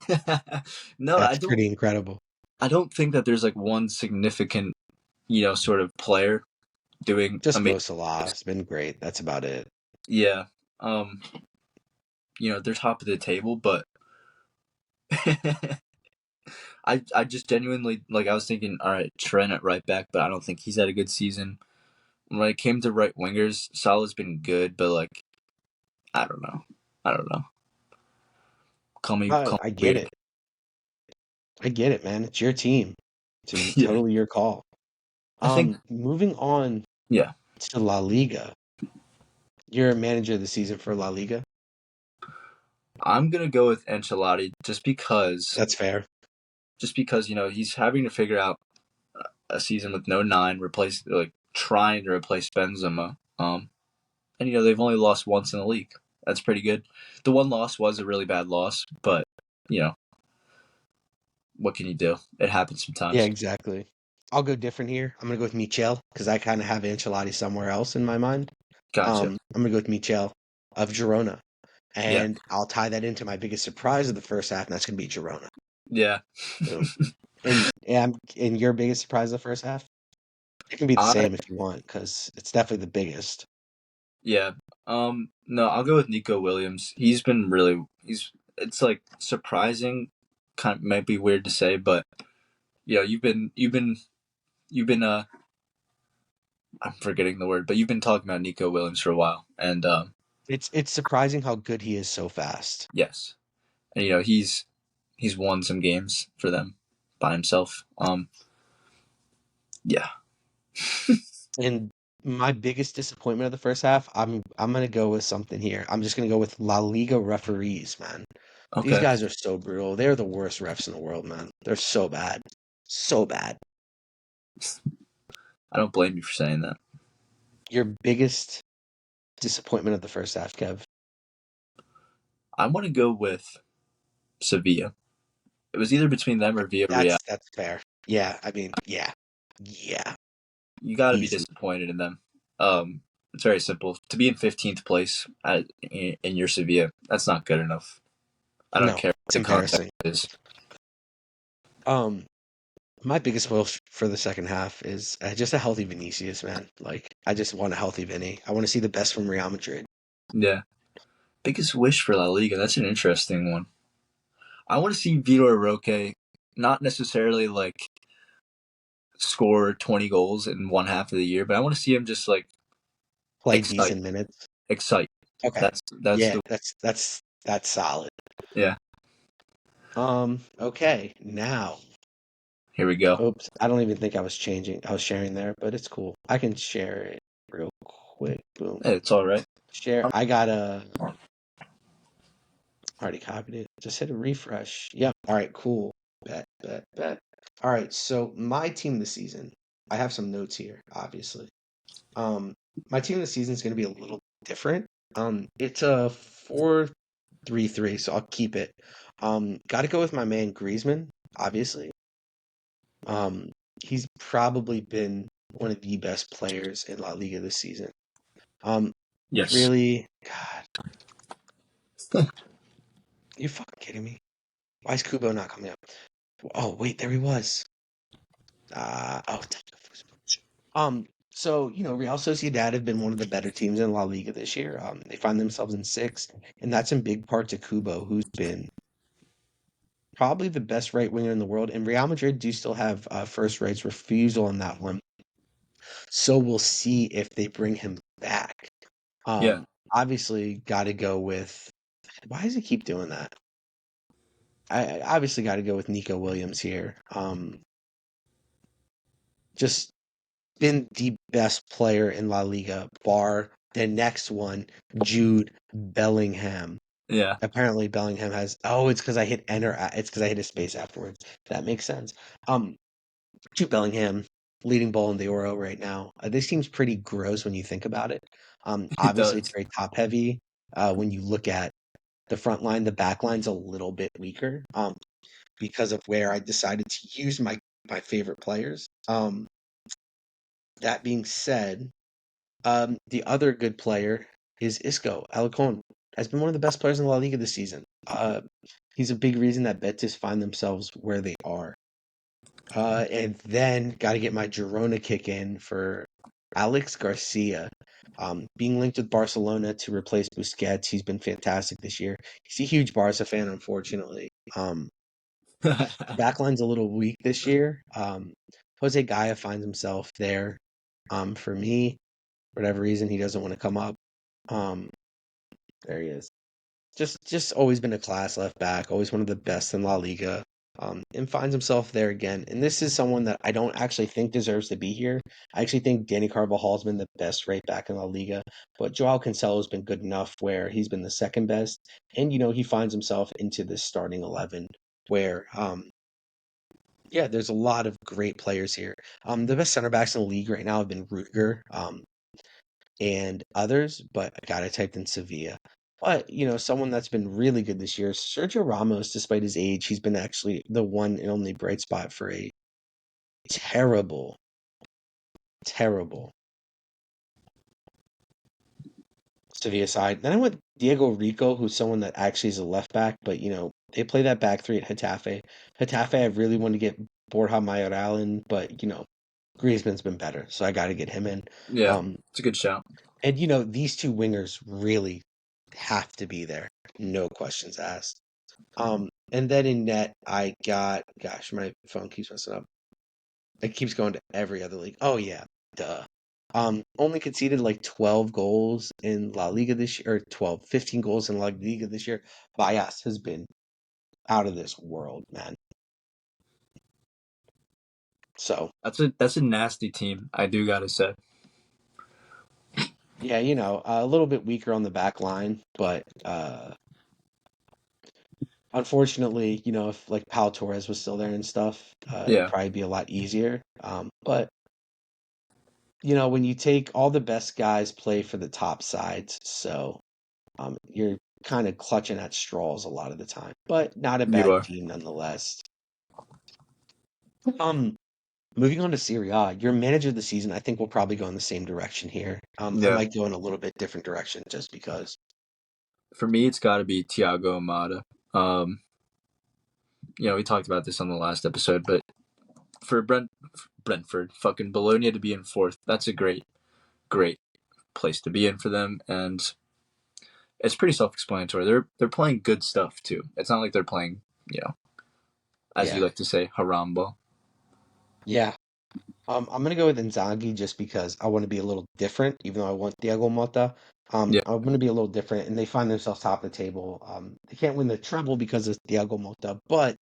No, I That's don't. pretty incredible. I don't think that there's like one significant, sort of player doing Just amazing. Mo Salah. It's been great. That's about it. Yeah. Um. They're top of the table, but I just genuinely I was thinking, all right, Trent at right back, but I don't think he's had a good season. When it came to right wingers, Salah's been good, but I don't know. I don't know. Call me I get weird. it. I get it, man. It's your team. It's Yeah. totally your call. I think Moving on yeah. to La Liga. You're a manager of the season for La Liga. I'm gonna go with Ancelotti That's fair. just because, he's having to figure out a season with no nine, trying to replace Benzema. And they've only lost once in the league. That's pretty good. The one loss was a really bad loss, but you know, what can you do? It happens Yeah, sometimes. exactly. I'll go different here. I'm gonna go with Michel because I kind of have Ancelotti somewhere else in my mind. Gotcha. I'm gonna go with Michel of Girona, Yeah. and I'll tie that into my biggest surprise of the first half, and that's gonna be Girona. Yeah. Boom. And your biggest surprise of the first half? It can be the I same if you want, because it's definitely the biggest. yeah. No, I'll go with Nico Williams. He's been really it's surprising, kind of might be weird to say, but you've been I'm forgetting the word, but you've been talking about Nico Williams for a while. And It's surprising how good he is so fast. yes. And he's won some games for them by himself. Yeah. And my biggest disappointment of the first half, I'm gonna go with something here. I'm just gonna go with La Liga referees, man. These Okay. guys are so brutal. They're the worst refs in the world, man. They're so bad. So bad. I don't blame you for saying that. Your biggest disappointment of the first half, Kev. I want to go with Sevilla. It was either between them or Villarreal. That's fair. Yeah, I mean, yeah. Yeah. You got to be Easy. disappointed in them. It's very simple. To be in 15th place in your Sevilla, that's not good enough. I don't No, care what it's the context embarrassing. is. Um, my biggest wish for the second half is just a healthy Vinicius, man. Like, I just want a healthy Vinny. I want to see the best from Real Madrid. Yeah. Biggest wish for La Liga. That's an interesting one. I want to see Vitor Roque not necessarily score 20 goals in one half of the year, but I want to see him just Play excite. decent minutes. Excite. Okay. That's Yeah, the that's solid. yeah. Okay. Now, Here we go. oops, I don't even think I was changing. I was sharing there, but it's cool. I can share it real quick. Boom. Hey, it's all right. Share. I got a already copied it. Just hit a refresh. Yep. All right, cool. Bet. All right, so my team this season, I have some notes here, obviously. My team this season is going to be a little different. It's a 4-3-3, so I'll keep it. Got to go with my man Griezmann, obviously. Um, he's probably been one of the best players in La Liga this season. Um, Yes. really, God, you fucking kidding me? Why is Kubo not coming up? Oh, wait, there he was. Oh, so Real Sociedad have been one of the better teams in La Liga this year. They find themselves in sixth, and that's in big part to Kubo, who's been probably the best right winger in the world. And Real Madrid do still have first rights refusal on that one, so we'll see if they bring him back. Yeah. Obviously, got to go with. Why does he keep doing that? I obviously got to go with Nico Williams here. Just been the best player in La Liga, bar the next one, Jude Bellingham. Yeah. Apparently, Bellingham has. Oh, it's because I hit enter. It's because I hit a space afterwards. That makes sense. Jude Bellingham, leading ball in the Oro right now. This seems pretty gross when you think about it. It Obviously, it's does. very top heavy. When you look at the front line, the back line's a little bit weaker. Because of where I decided to use my favorite players. That being said, the other good player is Isco Alarcon. Has been one of the best players in La Liga this season. He's a big reason that Betis find themselves where they are. And then got to get my Girona kick in for Alex Garcia. Being linked with Barcelona to replace Busquets, he's been fantastic this year. He's a huge Barca fan, unfortunately. The back line's a little weak this year. Jose Gaia finds himself there. For me, for whatever reason, he doesn't want to come up. Um, there he is. Just always been a class left back, always one of the best in La Liga. And finds himself there again. And this is someone that I don't actually think deserves to be here. I actually think Danny Carvajal's been the best right back in La Liga, but Joao Cancelo's been good enough where he's been the second best. And he finds himself into this starting 11 where yeah, there's a lot of great players here. The best center backs in the league right now have been Rudiger, and others, but I got typed in Sevilla. But, someone that's been really good this year, Sergio Ramos, despite his age, he's been actually the one and only bright spot for a terrible, terrible Sevilla side. Then I went Diego Rico, who's someone that actually is a left back, but, they play that back three at Getafe. Getafe, I really want to get Borja Mayoral in, but, Griezmann's been better, so I got to get him in. Yeah. Um, It's a good shout. and, these two wingers really have to be there. No questions asked. And then in net, I got, gosh, my phone keeps messing up. It keeps going to every other league. Oh, yeah, duh. Only conceded like 12 goals in La Liga this year, or 12, 15 goals in La Liga this year. Bias has been out of this world, man. So, That's a nasty team, I do gotta say. yeah, a little bit weaker on the back line, but unfortunately, if like Pau Torres was still there and stuff, it'd Yeah. probably be a lot easier. But when you take all the best guys play for the top sides, so you're kind of clutching at straws a lot of the time, but not a You bad are. team nonetheless. Um, Moving on to Serie A, your manager of the season, I think we'll probably go in the same direction here. I Yeah. might go in a little bit different direction just because. For me, it's got to be Thiago Motta. Um, we talked about this on the last episode, but for Brentford, fucking Bologna to be in fourth, that's a great place to be in for them, and it's pretty self-explanatory. They're playing good stuff too. It's not like they're playing, as you Yeah, like to say, haram ball. yeah. I'm gonna go with Inzaghi just because I want to be a little different, even though I want Thiago Motta. Yeah, I'm gonna be a little different, and they find themselves top of the table. They can't win the treble because of Thiago Motta, but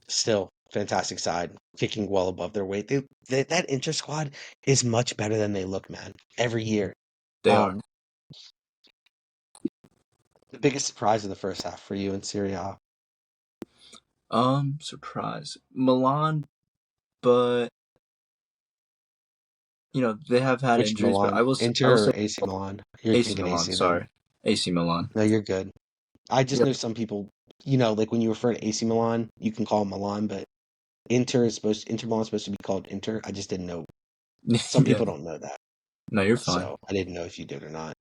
still, fantastic side, kicking well above their weight. That inter squad is much better than they look, man. Every year. they are. Um, the biggest surprise of the first half for you in Serie A. Surprise. Milan, but they have had Which injuries, but Milan? I will Inter say or AC Milan? You're AC thinking Milan. AC then. Sorry, AC Milan. No, you're good. I just Yep. know some people, like when you refer to AC Milan, you can call it Milan, but Inter Milan is supposed to be called Inter. I just didn't know. Some Yeah. people don't know that, No, you're fine. so I didn't know if you did or not.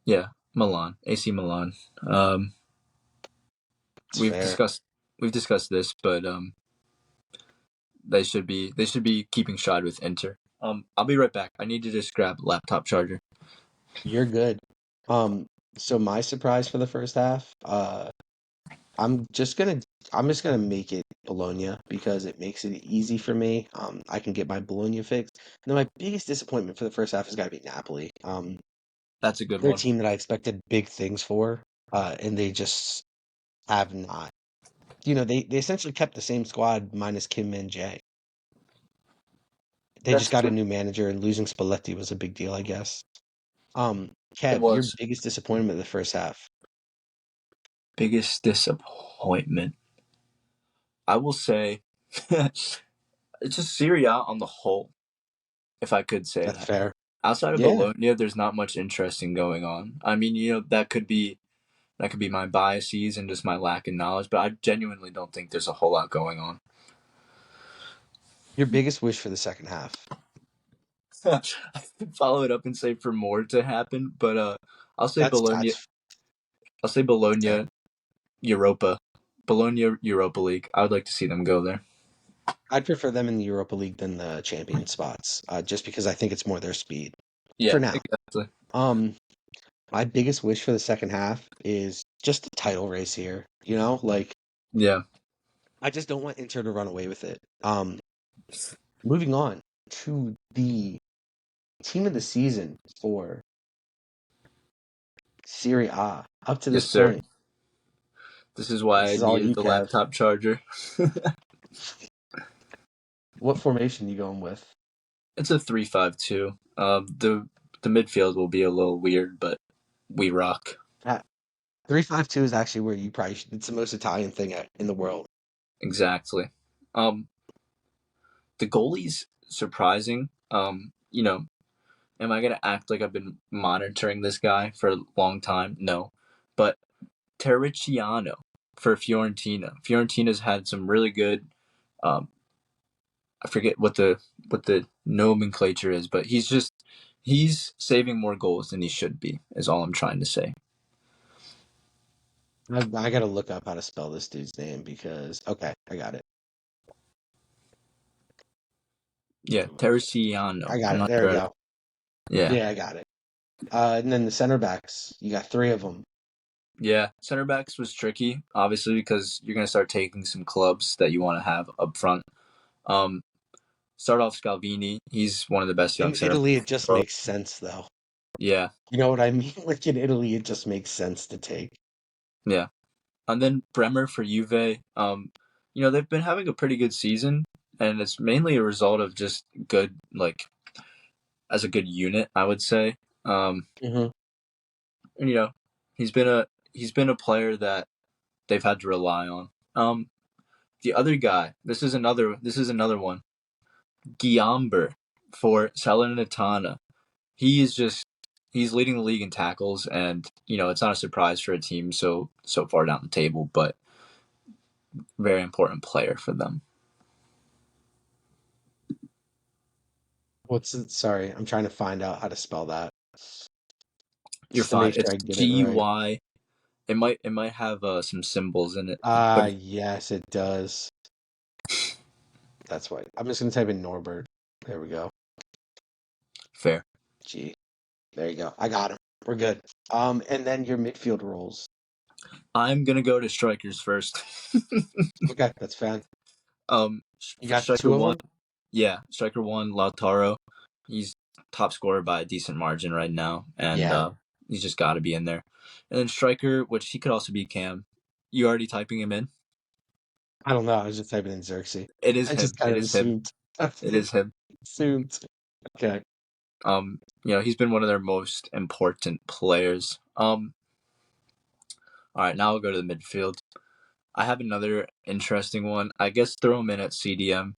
Yeah, Milan, AC Milan. Um, It's we've fair. discussed this, but they should be keeping shot with Inter. I'll be right back. I need to just grab laptop charger. You're good. Um, so my surprise for the first half, I'm just gonna I'm just gonna make it Bologna because it makes it easy for me. I can get my Bologna fixed. And then my biggest disappointment for the first half has got to be Napoli. That's a good They're a one. team that I expected big things for, and they just have not. They essentially kept the same squad minus Kim and Jay. They just That's got a true. new manager, and losing Spalletti was a big deal, I guess. It Kev, your was biggest disappointment in the first half. biggest disappointment. I will say it's just Serie A on the whole, if I could say That's that. fair. Outside of Yeah, Bologna, there's not much interesting going on. I mean, that could be my biases and just my lack of knowledge, but I genuinely don't think there's a whole lot going on. your biggest wish for the second half. I could follow it up and say for more to happen, but I'll say Bologna. That's I'll say fair. Bologna Europa, Bologna Europa League. I would like to see them go there. I'd prefer them in the Europa League than the champion spots, just because I think it's more their speed for Yeah, now. exactly. Um, my biggest wish for the second half is just the title race here. Like Yeah. I just don't want Inter to run away with it. Moving on to the team of the season for Serie A. Up to Yes, this sir. point, This is why this I is all needed you, the Kev. laptop charger. What formation you going with? It's a 3-5-2. The midfield will be a little weird, but we rock. 3-5-2 is actually where you probably should. It's the most Italian thing in the world. Exactly. The goalie's surprising. Am I gonna act like I've been monitoring this guy for a long time? No, but Terriciano for Fiorentina. Fiorentina's had some really good. Um, I forget what the nomenclature is, but he's saving more goals than he should be. Is all I'm trying to say. I gotta look up how to spell this dude's name because okay, I got it. Yeah, I Terriciano. got I'm it. not There we sure. go. Yeah, Yeah, I got it. And then the center backs, you got three of them. yeah. Center backs was tricky, obviously, because you're gonna start taking some clubs that you want to have up front. Um, Start off Scalvini. He's one of the best young In center Italy, backs it in just the world. makes sense though. Yeah, You know what I mean? Like in Italy, it just makes sense to take. yeah. And then Bremer for Juve. They've been having a pretty good season, and it's mainly a result of just good, like, as a good unit, I would say. Um, Hmm. and, he's been a player that they've had to rely on. The other guy, this is another one. Guiamber for Salernitana. He is just he's leading the league in tackles, and it's not a surprise for a team so far down the table, but very important player for them. What's it? Sorry, I'm trying to find out how to spell that You're just to fine. make sure It's I get it right. GY. It might have some symbols in it, Ah, but yes, it does. That's why. I'm just gonna type in Norbert. There we go. fair. G. There you go. I got him. We're good. And then your midfield roles. I'm gonna go to strikers first. Okay, that's fine. You got Striker two of one, them. yeah, striker one, Lautaro. He's top scorer by a decent margin right now, and Yeah, he's just got to be in there. And then striker, which he could also be Cam. You already typing him in? I don't know. I was just typing in Xerxes. It is I just him. kind It of is him. assumed. It is him. Assumed. Okay. He's been one of their most important players. All right, now I'll go to the midfield. I have another interesting one. I guess throw him in at CDM.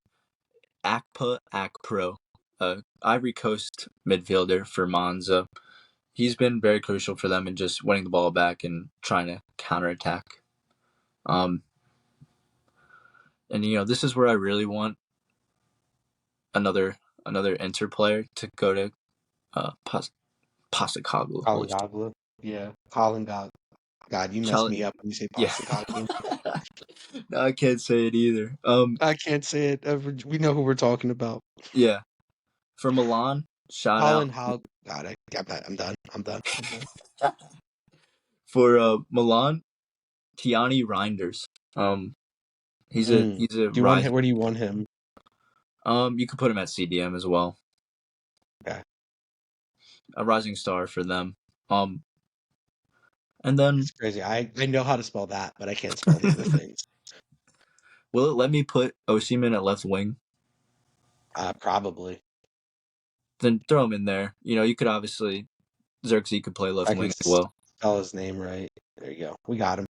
Akpa Akpro. Ivory Coast midfielder for Monza. He's been very crucial for them in just winning the ball back and trying to counterattack. And this is where I really want another Inter player to go to Postecoglou. Postecoglou. Yeah. Colin God. God, you messed me up when you say Yeah. Postecoglou. No, I can't say it either. I can't say it. We know who we're talking about. Yeah. For Milan, shout out. Colin Howell. God, I'm done. I'm done. For Milan, Tiani Reinders. He's a Do you want him? rising. Where do you want him? You could put him at CDM as well. Okay. A rising star for them. And then It's crazy. I know how to spell that, but I can't spell the other things. will it let me put Osimhen at left wing? Probably. Then throw him in there. You could obviously zirkzee could play left I wing can as well. spell his name right. There you go. We got him.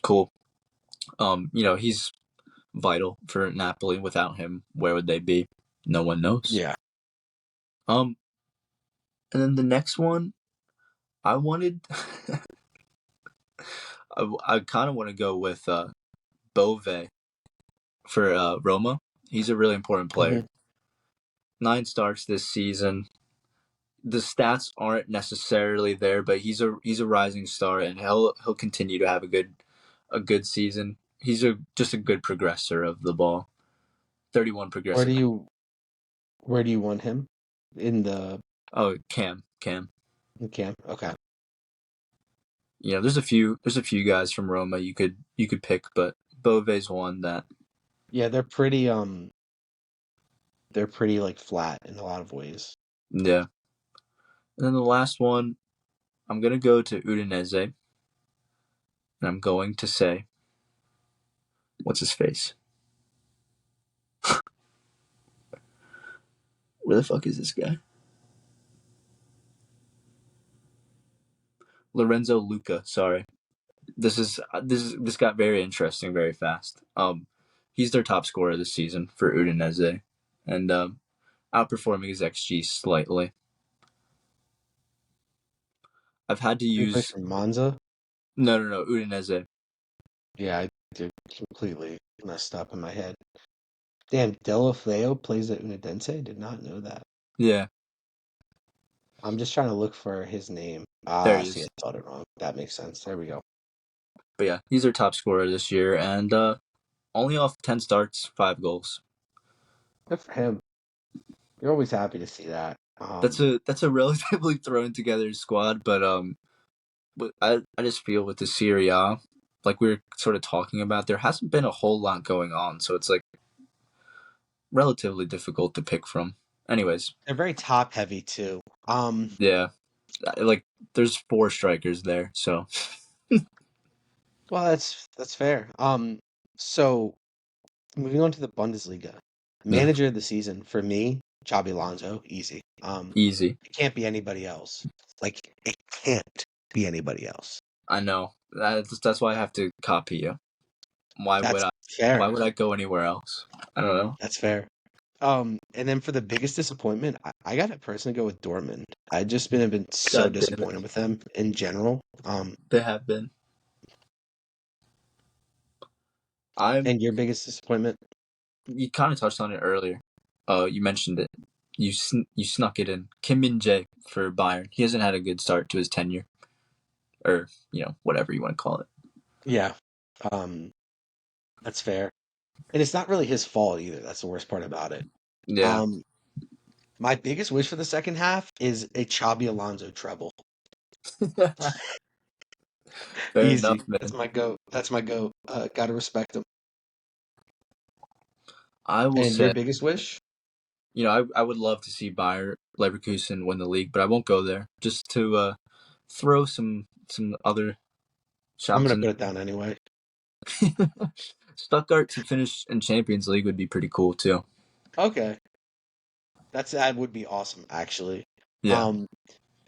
Cool. He's vital for Napoli. Without him, where would they be? No one knows. Yeah. And then the next one, I wanted. I kind of want to go with Bove for Roma. He's a really important player. Mm-hmm. 9 starts this season. The stats aren't necessarily there, but he's a rising star, and he'll continue to have a good season. He's just a good progressor of the ball. 31 progressive. Where do you want him? In the Cam. camp? Okay. There's a few guys from Roma you could pick, but Bove's one that Yeah, they're pretty like flat in a lot of ways. yeah. And then the last one, I'm gonna go to Udinese, and I'm going to say, what's his face? Where the fuck is this guy? Lorenzo Luca. Sorry, this got very interesting very fast. He's their top scorer this season for Udinese, and outperforming his XG slightly. I've had to He plays use for Monza. no Udinese. Yeah, I did completely messed up in my head. Damn, Delafeo plays at Unidense? Did not know that. Yeah, I'm just trying to look for his name. there he See, I is. spelled it wrong. That makes sense. There we go. But yeah, he's their top scorer this year, and only off 10 starts, 5 goals. Good for him. You're always happy to see that. That's a relatively thrown together squad, but I just feel with the Serie A, like we were sort of talking about, there hasn't been a whole lot going on, so it's like relatively difficult to pick from. Anyways, They're very top heavy too. yeah, like there's 4 strikers there, so Well, that's fair. So moving on to the Bundesliga, yeah, manager of the season for me, Xabi Alonso, easy. easy. It can't be anybody else. Like it can't be anybody else. I know that's why I have to copy you. Why That's fair. would I go anywhere else? I don't know. That's fair. And then for the biggest disappointment, I gotta personally go with Dortmund. I just been so God damn it, disappointed with them in general. they have been. I'm. And your biggest disappointment? You kind of touched on it earlier. You mentioned it. You snuck it in. Kim Min Jae for Bayern. He hasn't had a good start to his tenure, or whatever you want to call it. Yeah. That's fair. And it's not really his fault either. That's the worst part about it. Yeah. My biggest wish for the second half is a Xabi Alonso treble. Fair Easy. enough, man. That's my goat. That's my goat. Gotta respect him. I will And say, your biggest wish? I would love to see Bayer Leverkusen win the league, but I won't go there. Just to throw some other I'm shouts gonna in. put it down anyway. Stuttgart to finish in Champions League would be pretty cool too. Okay. That would be awesome, actually. Yeah.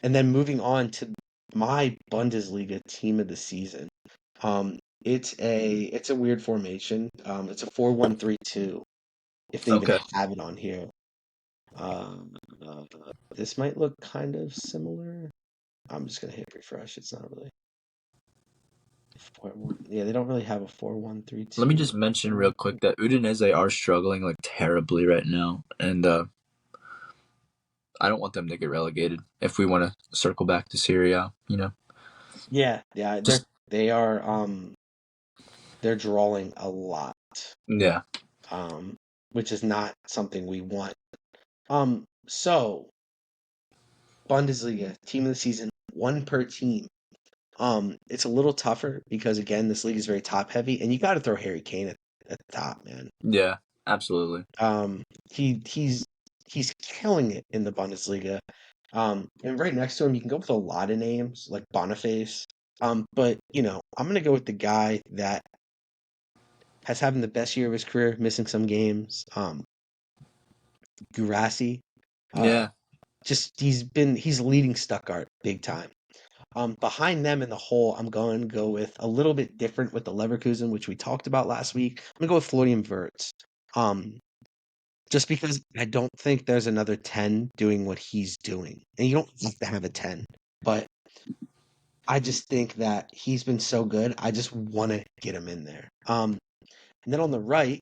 And then moving on to my Bundesliga team of the season. It's a weird formation. It's a 4-1-3-2. If they even Okay. have it on here. Uh, this might look kind of similar. I'm just gonna hit refresh. It's not really 4-1. Yeah, they don't really have a 4-1-3-2. Let me just mention real quick that Udinese are struggling like terribly right now, and I don't want them to get relegated. If we want to circle back to Serie, Yeah, just they are they're drawing a lot. yeah, Which is not something we want. So Bundesliga, team of the season, one per team. It's a little tougher because again, this league is very top heavy, and you got to throw Harry Kane at the top, man. yeah, absolutely. He's killing it in the Bundesliga. And right next to him, you can go with a lot of names like Boniface. But I'm gonna go with the guy that has having the best year of his career, missing some games. Gurasi. Uh, Yeah, just he's leading Stuttgart big time. Behind them in the hole, I'm going to go with a little bit different with the Leverkusen, which we talked about last week. I'm gonna go with Florian Wirtz. Um, just because I don't think there's another 10 doing what he's doing, and you don't have to have a 10, but I just think that he's been so good. I just want to get him in there. And then on the right,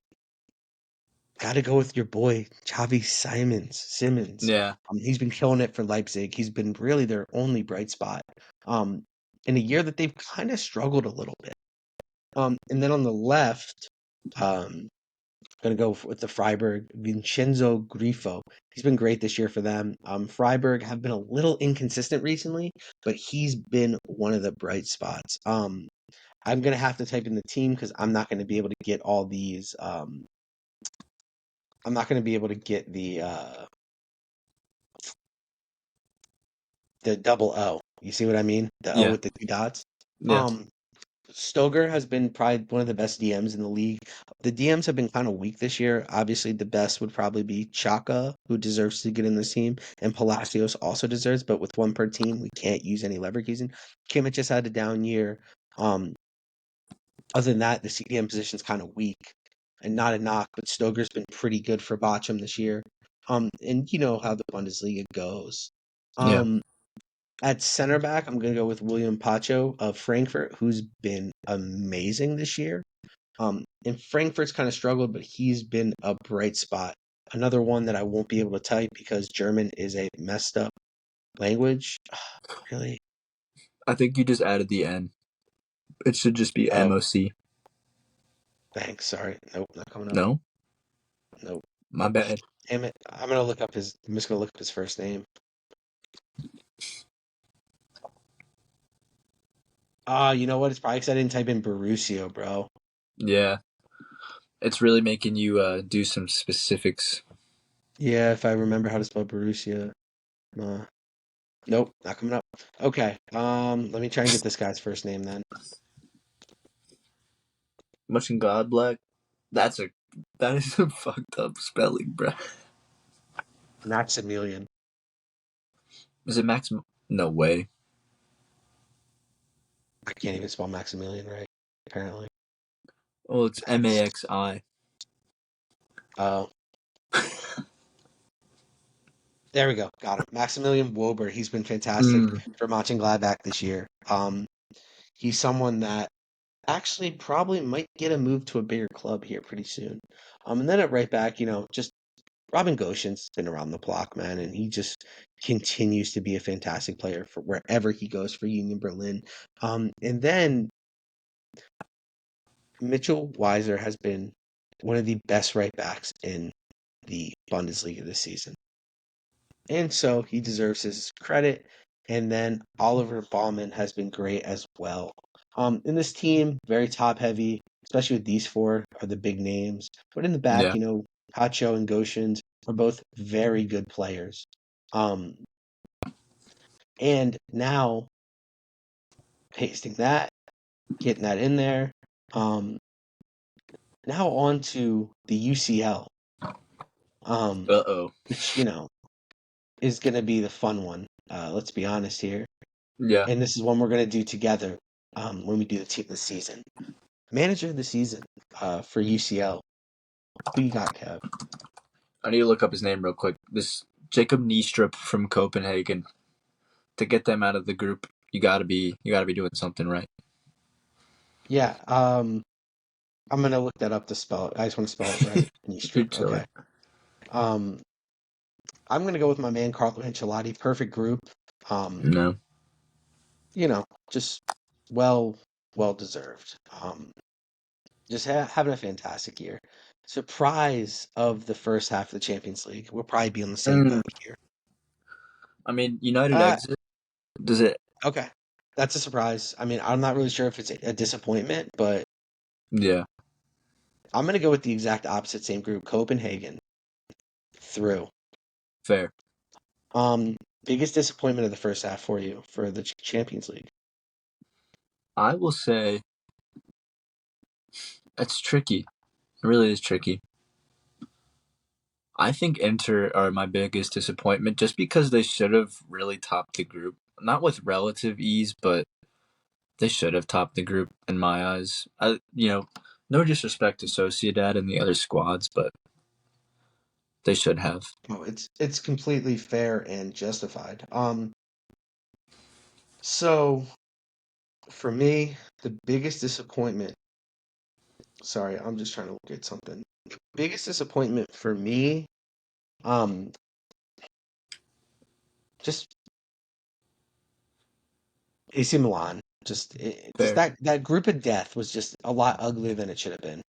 got to go with your boy Xavi Simmons. yeah, He's been killing it for Leipzig. He's been really their only bright spot. Um, in a year that they've kind of struggled a little bit. And then on the left, gonna go with the Freiburg Vincenzo Grifo. He's been great this year for them. Freiburg have been a little inconsistent recently, but he's been one of the bright spots. I'm gonna have to type in the team because I'm not gonna be able to get all these. I'm not gonna be able to get the double O. You see what I mean? The O yeah, with the two dots. yeah, Um, Stoger has been probably one of the best DMs in the league. The DMs have been kind of weak this year. Obviously, the best would probably be Chaka, who deserves to get in this team, and Palacios also deserves, but with one per team, we can't use any Leverkusen. Kimmich just had a down year. Um, Other than that, the CDM position's kind of weak, and not a knock, but Stoger's been pretty good for Bochum this year. And you know how the Bundesliga goes. yeah, Um, at center back, I'm going to go with William Pacho of Frankfurt, who's been amazing this year. And Frankfurt's kind of struggled, but he's been a bright spot. Another one that I won't be able to type because German is a messed up language. Really? I think you just added the N. It should just be Oh, MOC. thanks. Sorry. Nope, not coming up. No, Nope. my bad. Damn it. I'm just gonna look up his first name. You know what? It's probably because I didn't type in Borussia, bro. Yeah, it's really making you do some specifics. Yeah, if I remember how to spell Borussia. Nope, not coming up. Okay. Let me try and get this guy's first name then. Much God Black. That is a fucked up spelling, bro. Maximilian. Is it Max? No way. I can't even spell Maximilian right, apparently. Oh, it's Max. MAXI. Oh, there we go. Got him. Maximilian Wober. He's been fantastic Mm, for Mönchengladbach this year. He's someone that actually probably might get a move to a bigger club here pretty soon. And then at right back, just Robin Goshen's been around the block, man, and he just continues to be a fantastic player for wherever he goes for Union Berlin. And then Mitchell Weiser has been one of the best right backs in the Bundesliga this season. And so he deserves his credit. And then Oliver Baumann has been great as well. In this team, very top heavy, especially with these four are the big names. But in the back, yeah. Pacho and Goshen are both very good players. Um, and now pasting that, getting that in there. Now on to the UCL, Uh-oh. which, is going to be the fun one. Let's be honest here. Yeah. And this is one we're going to do together when we do the team of the season. Manager of the season for UCL. Who you got, Kev? I need to look up his name real quick. This Jacob Niestrup from Copenhagen. To get them out of the group, you gotta be doing something right. Yeah, I'm gonna look that up to spell it. I just want to spell it right. You're Niestrup. chilling. Okay. Um, I'm gonna go with my man Carlo Ancelotti. Perfect group. Um, No. just well, well deserved. Just having a fantastic year. Surprise of the first half of the Champions League. We'll probably be on the same Mm, boat here. I mean, United Uh, exit. Does it? okay. That's a surprise. I mean, I'm not really sure if it's a disappointment, but Yeah, I'm gonna go with the exact opposite same group, Copenhagen through. fair. Um, Biggest disappointment of the first half for you for the Champions League. I will say it's tricky. It really is tricky. I think Inter are my biggest disappointment just because they should have really topped the group. Not with relative ease, but they should have topped the group in my eyes. No disrespect to Sociedad and the other squads, but they should have. Oh, it's completely fair and justified. So for me, the biggest disappointment. Sorry, I'm just trying to look at something. Biggest disappointment for me, um, just AC Milan. Just Fair. that group of death was just a lot uglier than it should have been.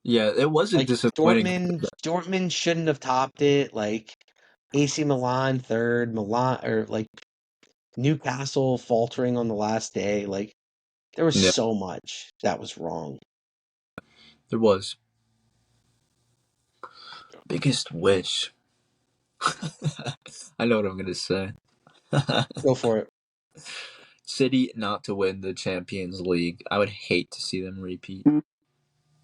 Yeah, it was a Like disappointing. Dortmund shouldn't have topped it. Like AC Milan third, Milan or like Newcastle faltering on the last day. Like there was Yeah, so much that was wrong. there was. Biggest wish. I know what I'm gonna say. Go for it. City not to win the Champions League. I would hate to see them repeat.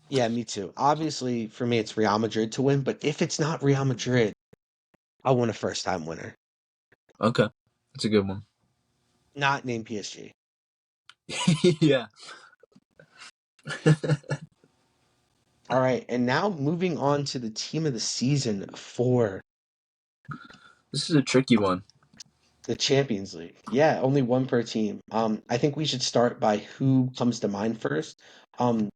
Yeah, me too. Obviously, for me, it's Real Madrid to win, but if it's not Real Madrid, I want a first time winner, Okay, that's a good one. not named PSG. Yeah. All right, and now moving on to the team of the season for This is a tricky one. the Champions League. Yeah, only one per team. I think we should start by who comes to mind first. Um,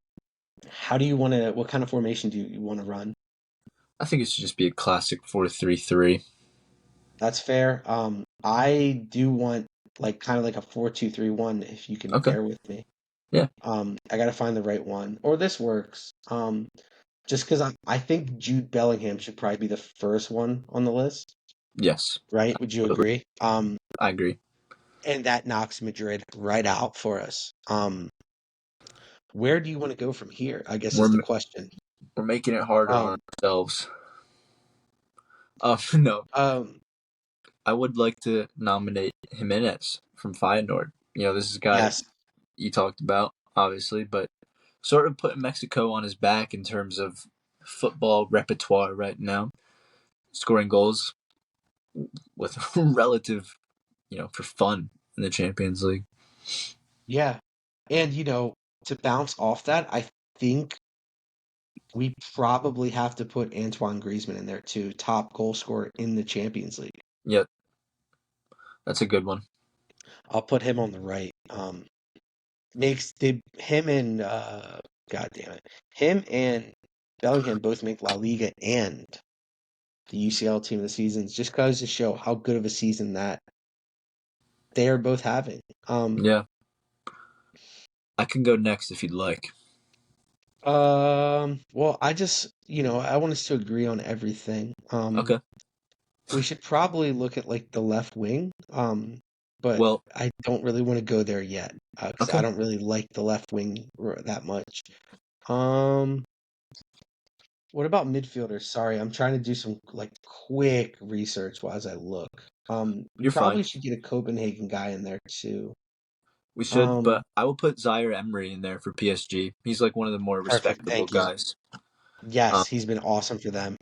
how do you want to? What kind of formation do you want to run? I think it should just be a classic 4-3-3. That's fair. I do want like kind of like a 4-2-3-1 if you can Okay. bear with me. Yeah. I gotta find the right one. Or this works. Just because I think Jude Bellingham should probably be the first one on the list, Yes. right? Would you Absolutely. agree? I agree. And that knocks Madrid right out for us. Where do you want to go from here? I guess is the We're question. we're making it harder on Um, ourselves. No, um, I would like to nominate Jimenez from Feyenoord. This is a guy yes, you talked about, obviously, but sort of putting Mexico on his back in terms of football repertoire right now, scoring goals with relative, for fun in the Champions League. yeah, and to bounce off that, I think we probably have to put Antoine Griezmann in there too, top goal scorer in the Champions League. Yep, that's a good one. I'll put him on the right. Makes the him and God damn it, him and Bellingham both make La Liga and the UCL team of the seasons. Just goes to show how good of a season that they are both having. Um, Yeah, I can go next if you'd like. well, I just I want us to agree on everything. Okay. We should probably look at like the left wing. But Well, I don't really want to go there yet because I okay. don't really like the left wing that much. Um, what about midfielders? Sorry, I'm trying to do some like quick research while as I look. We You're fine. probably should get a Copenhagen guy in there too. We should, but Um, I will put Zaire Emery in there for PSG. He's like one of the more Perfect. respectable Thank you. guys. Yes, Um, he's been awesome for them.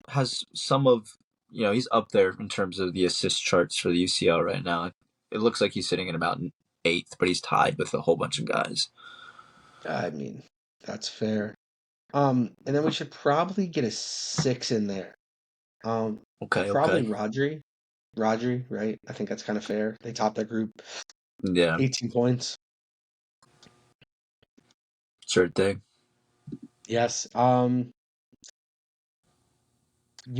has some of, he's up there in terms of the assist charts for the UCL right now. It looks like he's sitting at about eighth, but he's tied with a whole bunch of guys. I mean, that's fair. And then we should probably get a 6 in there. Okay, Probably okay. Rodri, right? I think that's kind of fair. They topped their group, Yeah, 18 points. sure thing. Yes. You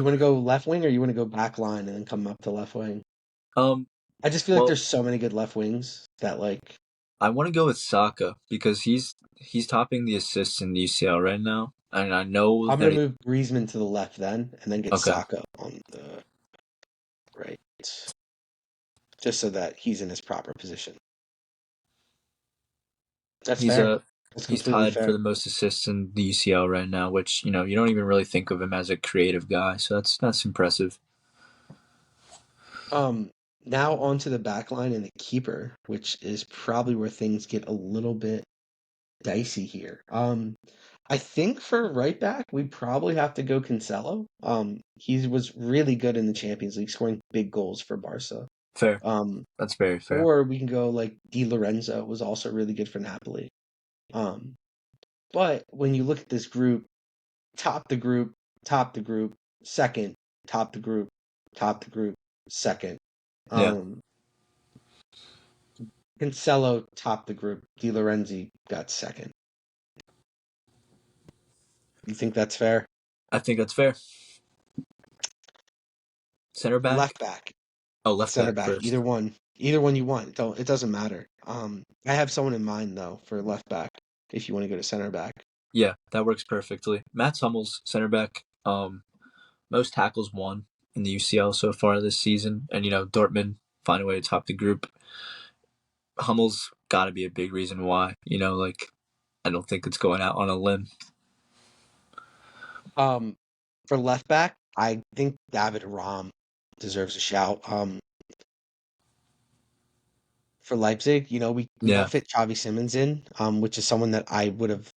want to go left wing or you want to go back line and then come up to left wing? Um, I just feel like well, there's so many good left wings that like I want to go with Saka because he's topping the assists in the UCL right now, and I know I'm gonna that. move Griezmann to the left then and then get Okay, Saka on the right. Just so that he's in his proper position. That's he's fair. uh That's he's completely tied for fair. the most assists in the UCL right now, which you don't even really think of him as a creative guy, so that's impressive. Um, Now onto the back line and the keeper, which is probably where things get a little bit dicey here. I think for right back, we probably have to go Cancelo. He was really good in the Champions League, scoring big goals for Barca. Fair, Um, that's very fair. or we can go like Di Lorenzo was also really good for Napoli. Um, but when you look at this group, top the group, top the group, second, top the group, top the group, second. Yeah, Um, Cancelo topped the group. Di Lorenzi got second. You think that's fair? I think that's fair. Center Left back. back, Oh, left center back back, first. either one you want. It doesn't matter. I have someone in mind though for left back. If you want to go to center back, Yeah, that works perfectly. Matt Hummels, center back. Most tackles won in the UCL so far this season, and Dortmund find a way to top the group. Hummel's got to be a big reason why. Like I don't think it's going out on a limb. um, for left back, I think David Raum deserves a shout. For Leipzig, we don't Yeah, fit Xavi Simmons in, which is someone that I would have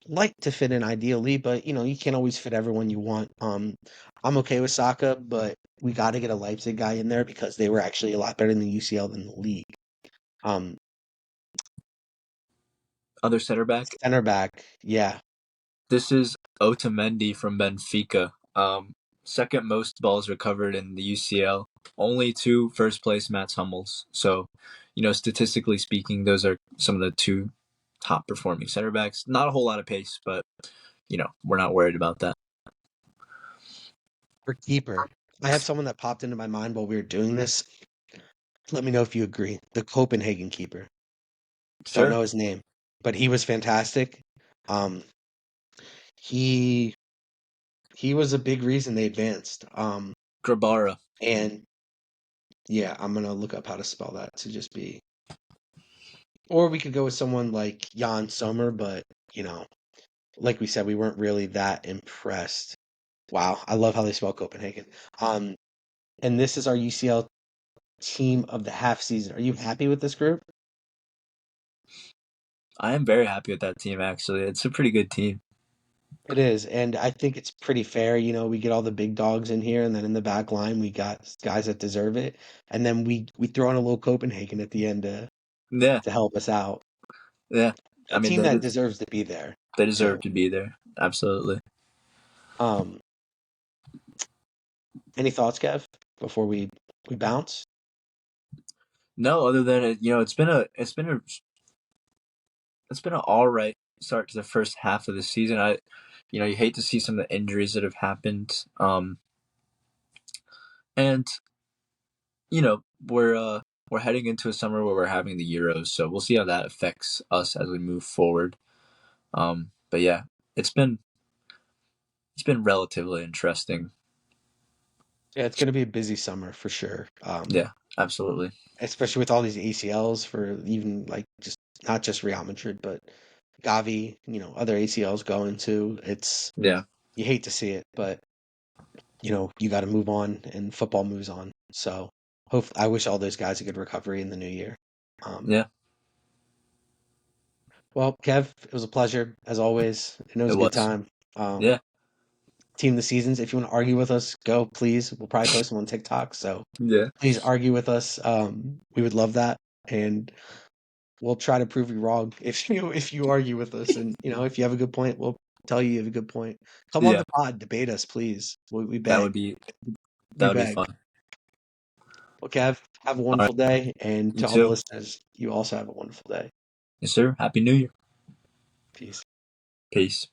liked to fit in ideally, but you can't always fit everyone you want. I'm okay with Saka, but we got to get a Leipzig guy in there because they were actually a lot better in the UCL than the league. Um, other center back. Center back, yeah, This is Otamendi from Benfica. Second most balls recovered in the UCL. Only two first place Matt Hummels. So, statistically speaking, those are some of the two top performing center backs. Not a whole lot of pace, but we're not worried about that. for keeper. I have someone that popped into my mind while we were doing this. Let me know if you agree. The Copenhagen keeper. Don't Sure. know his name, but he was fantastic. Um, he he was a big reason they advanced. Grabara. And yeah, I'm gonna look up how to spell that to just be. Or we could go with someone like Jan Sommer, but like we said, we weren't really that impressed. Wow, I love how they spell Copenhagen. Um, and this is our UCL team of the half season. Are you happy with this group? I am very happy with that team, actually. It's a pretty good team. It is, and I think it's pretty fair. We get all the big dogs in here, and then in the back line, we got guys that deserve it, and then we throw in a little Copenhagen at the end Yeah, to help us out. yeah. I A mean, team that deserves to be there they deserve too. to be there. Absolutely. Um, any thoughts, Kev, before we bounce? No, other than it's been an all right start to the first half of the season. You hate to see some of the injuries that have happened. And we're heading into a summer where we're having the Euros, so we'll see how that affects us as we move forward. But yeah, it's been it's been relatively interesting. Yeah, it's going to be a busy summer for sure. Yeah, absolutely. Especially with all these ACLs for even like just not just Real Madrid, but Gavi, other ACLs going too. Yeah, You hate to see it, but you got to move on, and football moves on. So, I wish all those guys a good recovery in the new year. Um, yeah, well, Kev, it was a pleasure as always, and it was it a good was. time. Yeah, Team of the seasons. If you want to argue with us, go please. We'll probably post them on TikTok. So yeah, please argue with us. We would love that, and we'll try to prove you wrong if you argue with us. And if you have a good point, we'll tell you have a good point. Come on Yeah, the pod, debate us, please. We that beg. would be We beg. fun. Well, Kev, have a All right, wonderful day. And you to all the too. listeners, you also have a wonderful day. Yes, sir. Happy New Year. Peace. Peace.